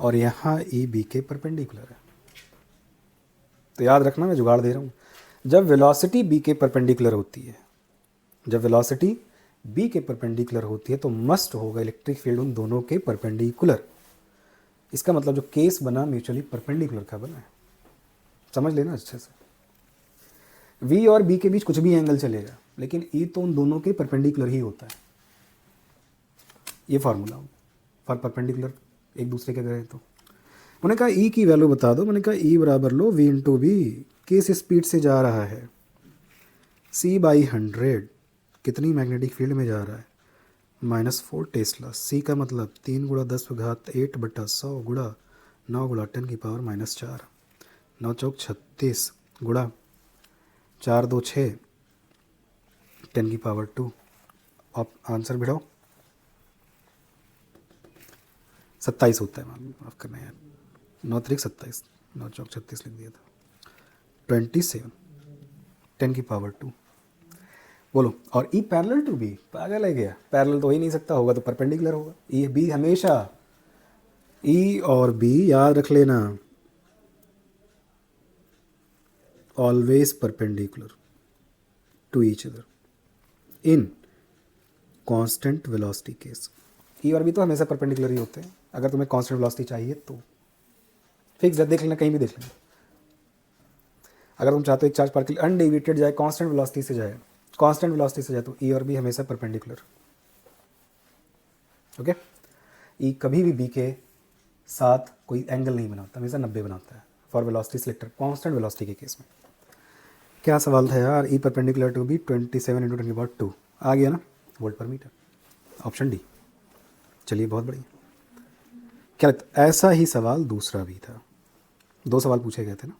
और यहाँ ई बी के परपेंडिकुलर है। तो याद रखना मैं जुगाड़ दे रहा हूँ, जब वेलोसिटी बी के परपेंडिकुलर होती है, जब वेलोसिटी बी के परपेंडिकुलर होती है तो मस्ट होगा इलेक्ट्रिक फील्ड उन दोनों के परपेंडिकुलर। इसका मतलब जो केस बना म्यूचुअली परपेंडिकुलर का बना है, समझ लेना अच्छे से। v और b के बीच कुछ भी एंगल चलेगा, लेकिन e तो उन दोनों के परपेंडिकुलर ही होता है। ये फार्मूला फॉर परपेंडिकुलर एक दूसरे के अगर है तो। मैंने कहा e की वैल्यू बता दो, मैंने कहा e बराबर लो v इंटू बी, किस स्पीड से जा रहा है, c बाई 100, कितनी मैग्नेटिक फील्ड में जा रहा है, -4 टेस्ला। c का मतलब 3 गुणा 10⁸8/100 गुणा 9 गुणा 10⁻⁻4, 9 चौक 36 गुणा 4 2 6 10⁻²। आप आंसर भिड़ाओ, 27 होता है, माफ करना यार, 9 3 27, 9 चौक 36 लिख दिया था, 27 10⁻²। बोलो, और ई पैरेलल टू बी, पागल है गया, पैरेलल तो हो ही नहीं सकता, होगा तो परपेंडिकुलर होगा। ई बी हमेशा, ई और बी याद रख लेना, always perpendicular to each other in constant velocity case. E और बी तो हमेशा परपेंडिकुलर ही होते हैं, अगर तुम्हें कांस्टेंट वेलोसिटी चाहिए तो फिक्स है, देख लेना, कहीं भी देख लेना। अगर तुम चाहते हो एक चार्ज पार्टिकल अनडेविएटेड जाए, कांस्टेंट वेलोसिटी से जाए, कांस्टेंट वेलोसिटी से जाए, तो ई और बी हमेशा परपेंडिकुलर, ओके। ई कभी भी बी के साथ कोई एंगल नहीं बनाता, हमेशा 90 बनाता है for velocity selector constant velocity के केस में। क्या सवाल था यार, ई परपेंडिकुलर टू बी 27 × 10⁻², आ गया ना, वोल्ट पर मीटर, ऑप्शन डी। चलिए बहुत बढ़िया। क्या लगता, ऐसा ही सवाल दूसरा भी था, 2 सवाल पूछे गए थे ना,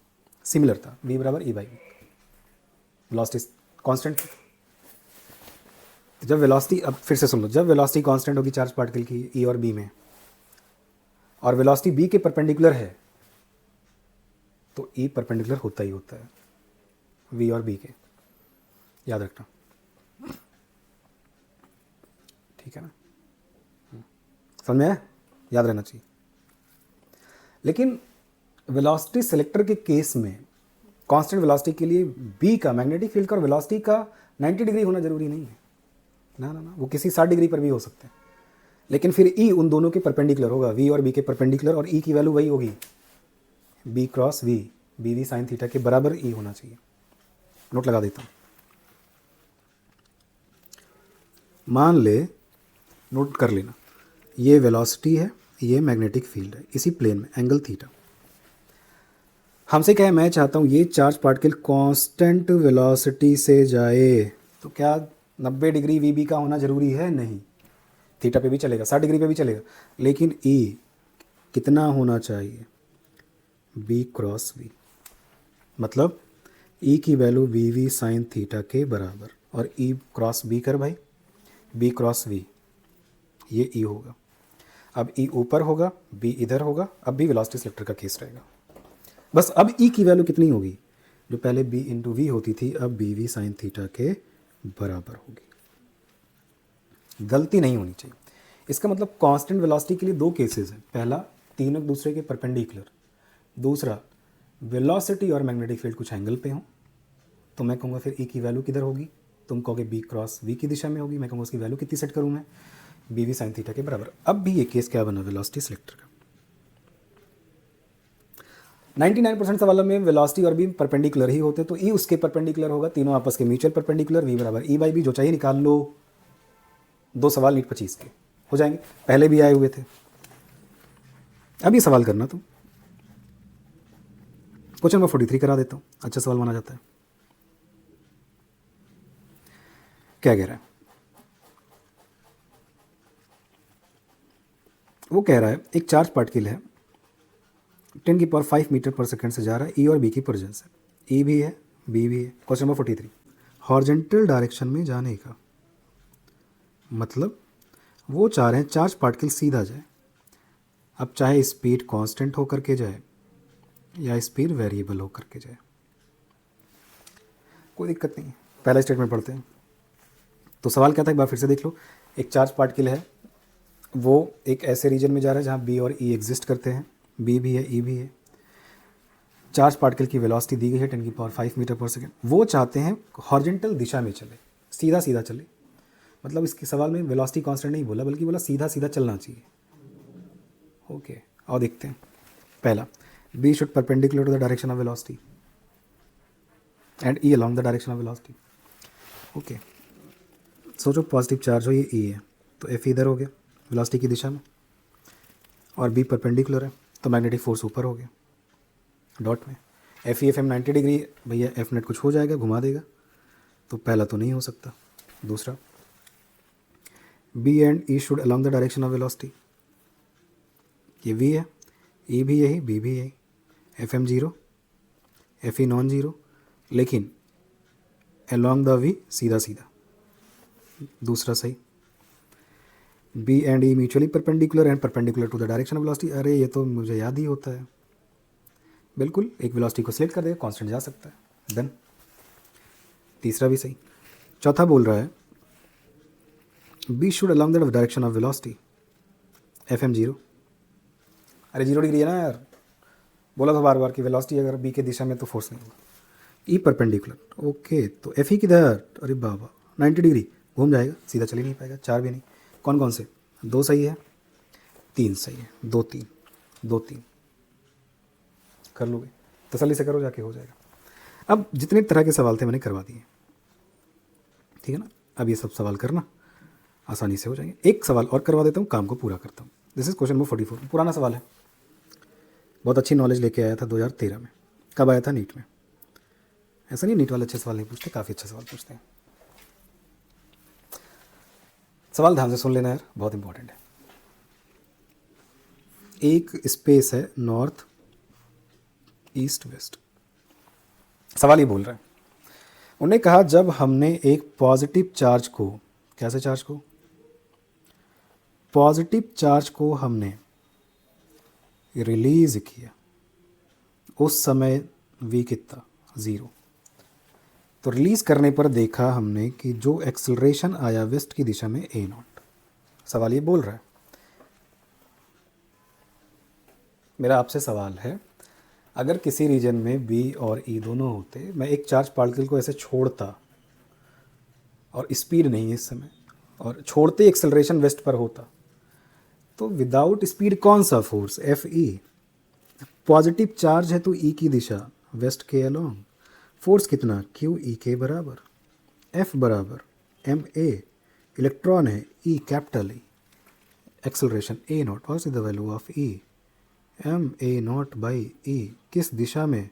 सिमिलर था, v बराबर ई बाई बी, वेलोसिटी कांस्टेंट। जब वेलोसिटी, अब फिर से सुन लो, जब वेलोसिटी कांस्टेंट होगी चार्ज पार्टिकल की ई और बी में, और वेलोसिटी बी के परपेंडिकुलर है, तो ई परपेंडिकुलर होता ही होता है वी और बी के, याद रखना, ठीक है ना, समझ में आया, याद रहना चाहिए। लेकिन वेलोसिटी सिलेक्टर के केस में कांस्टेंट वेलोसिटी के लिए बी का मैग्नेटिक फील्ड का और वेलोसिटी का 90 डिग्री होना जरूरी नहीं है, ना ना ना, वो किसी 60 डिग्री पर भी हो सकते हैं, लेकिन फिर ई उन दोनों के परपेंडिकुलर होगा, वी और बी के परपेंडिकुलर, और ई की वैल्यू वही होगी B cross V, B V sine theta के बराबर ई होना चाहिए। नोट लगा देता हूँ, मान ले, नोट कर लेना, ये वेलोसिटी है, ये मैग्नेटिक फील्ड है, इसी प्लेन में एंगल थीटा। हमसे क्या है, मैं चाहता हूँ ये चार्ज पार्टिकल कांस्टेंट वेलोसिटी से जाए, तो क्या 90 डिग्री वी बी का होना जरूरी है, नहीं, थीटा पे भी चलेगा, 60 डिग्री पे भी चलेगा, लेकिन ई कितना होना चाहिए, बी क्रॉस वी, मतलब ई की value V V sine theta के बराबर, और ई क्रॉस बी कर भाई, बी क्रॉस वी, ये ई होगा। अब ई ऊपर होगा, बी इधर होगा, अब भी वेलोसिटी सिलेक्टर का केस रहेगा, बस अब ई की वैल्यू कितनी होगी, जो पहले बी इंटू वी होती थी, अब बी वी साइन थीटा के बराबर होगी। गलती नहीं होनी चाहिए। इसका मतलब कांस्टेंट वेलोसिटी के लिए 2 केसेस हैं, पहला तीनों दूसरे के परपेंडिकुलर, दूसरा वेलोसिटी और मैग्नेटिक फील्ड कुछ एंगल पे हो, तो मैं कहूँगा फिर ई की वैल्यू किधर होगी, तुम कहोगे बी क्रॉस वी की दिशा में होगी, मैं कहूँगा उसकी वैल्यू कितनी सेट करूँ मैं, बी वी साइन थीटा के बराबर। अब भी ये केस क्या बना वेलोसिटी सिलेक्टर का, 99% सवालों में वेलोसिटी और बी परपेंडिकुलर ही होते, तो ई उसके परपेंडिकुलर होगा, तीनों आपस के म्यूचुअल परपेंडिकुलर, वी बराबर ई बाई बी, जो चाहिए निकाल लो, 2 सवाल नीट 25 के हो जाएंगे, पहले भी आए हुए थे। अब ये सवाल करना तुम, क्वेश्चन नंबर 43 करा देता हूँ, अच्छा सवाल माना जाता है। क्या कह रहा है, वो कह रहा है एक चार्ज पार्टिकल है 10⁵ मीटर पर सेकंड से जा रहा है, ई और बी की प्रेजेंस है, ई भी है बी भी है। क्वेश्चन नंबर 43, हॉरिजॉन्टल डायरेक्शन में जाने का मतलब वो चाह रहे हैं चार्ज पार्टिकल सीधा जाए, अब चाहे स्पीड कांस्टेंट होकर के जाए या स्पीड वेरिएबल होकर के जाए, कोई दिक्कत नहीं है। पहला स्टेटमेंट पढ़ते हैं। तो सवाल क्या था, एक बार फिर से देख लो। एक चार्ज पार्टिकल है, वो एक ऐसे रीजन में जा रहा है जहाँ बी और ई एग्जिस्ट करते हैं, बी भी है ई भी है। चार्ज पार्टिकल की वेलोसिटी दी गई है 10⁵ मीटर पर सेकेंड। वो चाहते हैं हॉरिजॉन्टल दिशा में चले, सीधा सीधा चले। मतलब इसके सवाल में वेलोसिटी कांस्टेंट नहीं बोला, बल्कि बोला सीधा सीधा चलना चाहिए। ओके, और देखते हैं। पहला, B should perpendicular to the direction of velocity and E along the direction of velocity. Okay, सोचो पॉजिटिव चार्ज हो, ये ई है, तो एफ इधर हो गया वेलोसिटी की दिशा में, और बी परपेंडिकुलर है तो मैग्नेटिक फोर्स ऊपर हो गया डॉट में। F E F M 90 degree, भैया एफ नेट कुछ हो जाएगा, घुमा देगा, तो पहला तो नहीं हो सकता। दूसरा, B and E should along the direction of velocity, ये वी है, ई भी यही, बी भी यही, F M zero, F E non zero, लेकिन अलॉन्ग द वी सीधा सीधा। दूसरा सही। B and E mutually perpendicular and perpendicular to the direction of velocity, अरे ये तो मुझे याद ही होता है। बिल्कुल, एक वेलोसिटी को सिलेक्ट कर देगा, कांस्टेंट जा सकता है, डन। तीसरा भी सही। चौथा बोल रहा है B should along the direction of velocity, F M zero, अरे 0 डिग्री है ना यार, बोला था बार बार कि वेलोसिटी अगर बी के दिशा में तो फोर्स नहीं होगा। ई परपेंडिकुलर, ओके, तो एफ ई किधर, अरे बाबा 90 डिग्री, घूम जाएगा, सीधा चल ही नहीं पाएगा। 4 भी नहीं, कौन कौन से, 2 सही है, 3 सही है, 2 3 2 3 कर लोगे, तसल्ली से करो, जाके हो जाएगा। अब जितने तरह के सवाल थे मैंने करवा दिए, ठीक है ना। अब ये सब सवाल करना आसानी से हो जाएंगे। एक सवाल और करवा देता हूँ, काम को पूरा करता हूँ। दिस इज क्वेश्चन नंबर 44, पुराना सवाल है, बहुत अच्छी नॉलेज लेके आया था 2013 में। कब आया था, नीट में। ऐसा नहीं नीट वाले अच्छे सवाल नहीं पूछते, काफ़ी अच्छे सवाल पूछते हैं। सवाल ध्यान से सुन लेना यार, बहुत इंपॉर्टेंट है। एक स्पेस है नॉर्थ ईस्ट वेस्ट। सवाल ये बोल रहा है, उन्होंने कहा जब हमने एक पॉजिटिव चार्ज को, कैसे चार्ज को, पॉजिटिव चार्ज को हमने रिलीज किया, उस समय v कितना, 0। तो रिलीज करने पर देखा हमने कि जो एक्सेलरेशन आया वेस्ट की दिशा में a नॉट। सवाल ये बोल रहा है, मेरा आपसे सवाल है, अगर किसी रीजन में b और e दोनों होते, मैं एक चार्ज पार्टिकल को ऐसे छोड़ता और स्पीड नहीं है इस समय, और छोड़ते एक्सेलरेशन वेस्ट पर होता, तो विदाउट स्पीड कौन सा force, F E. Positive charge है तो ई की दिशा वेस्ट के अलोंग, फोर्स कितना, क्यू ई के बराबर, एफ बराबर एम ए, इलेक्ट्रॉन है E capital E, acceleration A naught, what is the value of E, M A naught by E, किस दिशा में,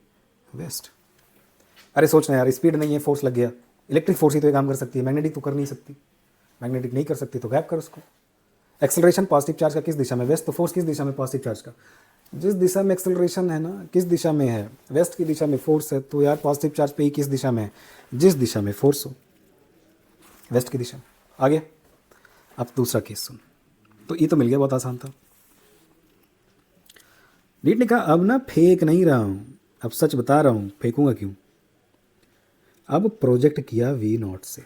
वेस्ट। अरे सोचना यार, स्पीड नहीं है, फोर्स लग गया। इलेक्ट्रिक फोर्स ही तो ये काम कर सकती है, मैग्नेटिक तो कर नहीं सकती। मैग्नेटिक नहीं कर सकती तो गैप कर उसको। एक्सेलरेशन पॉजिटिव चार्ज का किस दिशा में, वेस्ट, तो फोर्स किस दिशा में, पॉजिटिव चार्ज का, जिस दिशा में एक्सेलरेशन है ना, किस दिशा में है, वेस्ट की दिशा में फोर्स है, तो यार पॉजिटिव चार्ज पे ही किस दिशा में है, जिस दिशा में फोर्स हो, वेस्ट की दिशा में। आगे अब दूसरा केस सुन। तो ये तो मिल गया, बहुत आसान था। नीट ने कहा अब ना फेंक नहीं रहा हूँ, अब सच बता रहा हूँ, फेंकूंगा क्यों। अब प्रोजेक्ट किया वी नॉट से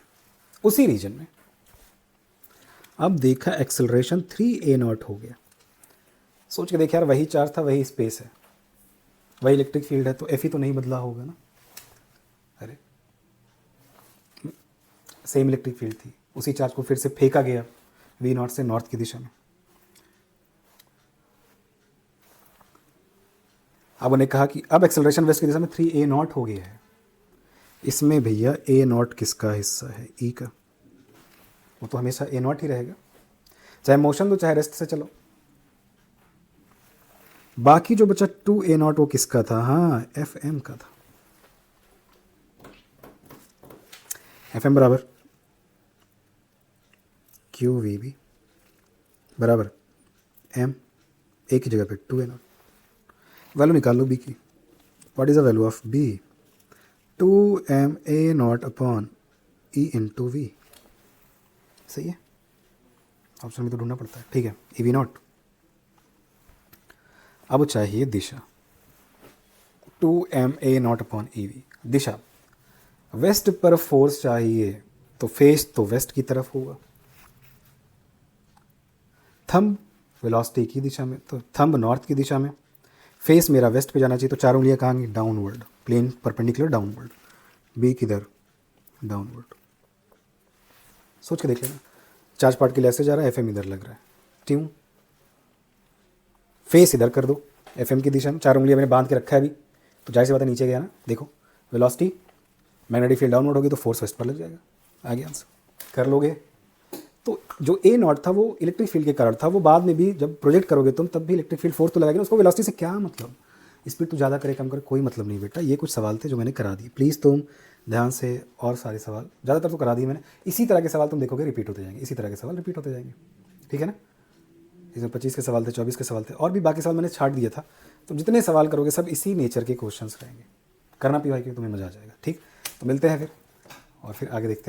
उसी रीजन में, अब देखा एक्सेलरेशन 3a नॉट हो गया। सोच के देख यार, वही चार्ज था, वही स्पेस है, वही इलेक्ट्रिक फील्ड है, तो एफ ही तो नहीं बदला होगा ना। अरे सेम इलेक्ट्रिक फील्ड थी, उसी चार्ज को फिर से फेंका गया वी नॉट से नॉर्थ की दिशा में। अब उन्हें कहा कि अब एक्सेलरेशन वेस्ट की दिशा में 3a नॉट हो गया है। इसमें भैया a नॉट किसका हिस्सा है, ई का, वो तो हमेशा a नॉट ही रहेगा, चाहे मोशन दो चाहे रेस्ट से चलो। बाकी जो बचा 2a नॉट वो किसका था, हाँ एफ एम का था। एफ एम बराबर क्यू वी बी बराबर एम, एक ही जगह पे 2a नॉट। वैल्यू निकाल लो बी की, what is the value of B, 2ma naught upon E into V. सही है, ऑप्शन में तो ढूंढना पड़ता है, ठीक है। ई वी नॉट अब चाहिए दिशा, 2ma0/ev। दिशा, वेस्ट पर फोर्स चाहिए तो फेस तो वेस्ट की तरफ होगा, थंब वेलोसिटी की दिशा में, तो थंब नॉर्थ की दिशा में, फेस मेरा वेस्ट पे जाना चाहिए, तो 4 उंगलियां कहाँ होंगी, downward, plane perpendicular downward, B किधर, डाउनवर्ड। सोच के देख लेना, चार्ज पार्ट के लिए ऐसे जा रहा है, एफएम इधर लग रहा है, ट्यून, फेस इधर कर दो एफएम की दिशा में, 4 उंगलियां मैंने बांध के रखा है अभी, तो जाहिर सी बात है नीचे गया ना, देखो वेलोसिटी मैग्नेटिक फील्ड डाउनवर्ड होगी तो फोर्स वेस्ट पर लग जाएगा, आगे आंसर कर लोगे। तो जो ए नॉट था वो इलेक्ट्रिक फील्ड के कारण था, वो बाद में भी जब प्रोजेक्ट करोगे तुम तब भी इलेक्ट्रिक फील्ड फोर्स तो लगेगा, उसको वेलोसिटी से क्या मतलब, स्पीड तो ज़्यादा करे कम करे कोई मतलब नहीं बेटा। ये कुछ सवाल थे जो मैंने करा दिए, प्लीज़ तुम ध्यान से, और सारे सवाल ज़्यादातर तो करा दिए मैंने, इसी तरह के सवाल तुम देखोगे रिपीट होते जाएंगे, इसी तरह के सवाल रिपीट होते जाएंगे, ठीक है ना। इसमें 25 के सवाल थे, 24 के सवाल थे, और भी बाकी सवाल मैंने छाट दिया था, तो जितने सवाल करोगे सब इसी नेचर के क्वेश्चंस रहेंगे। करना पी भाई कि तुम्हें मज़ा आ जाएगा, ठीक। तो मिलते हैं फिर, और फिर आगे देखते हैं।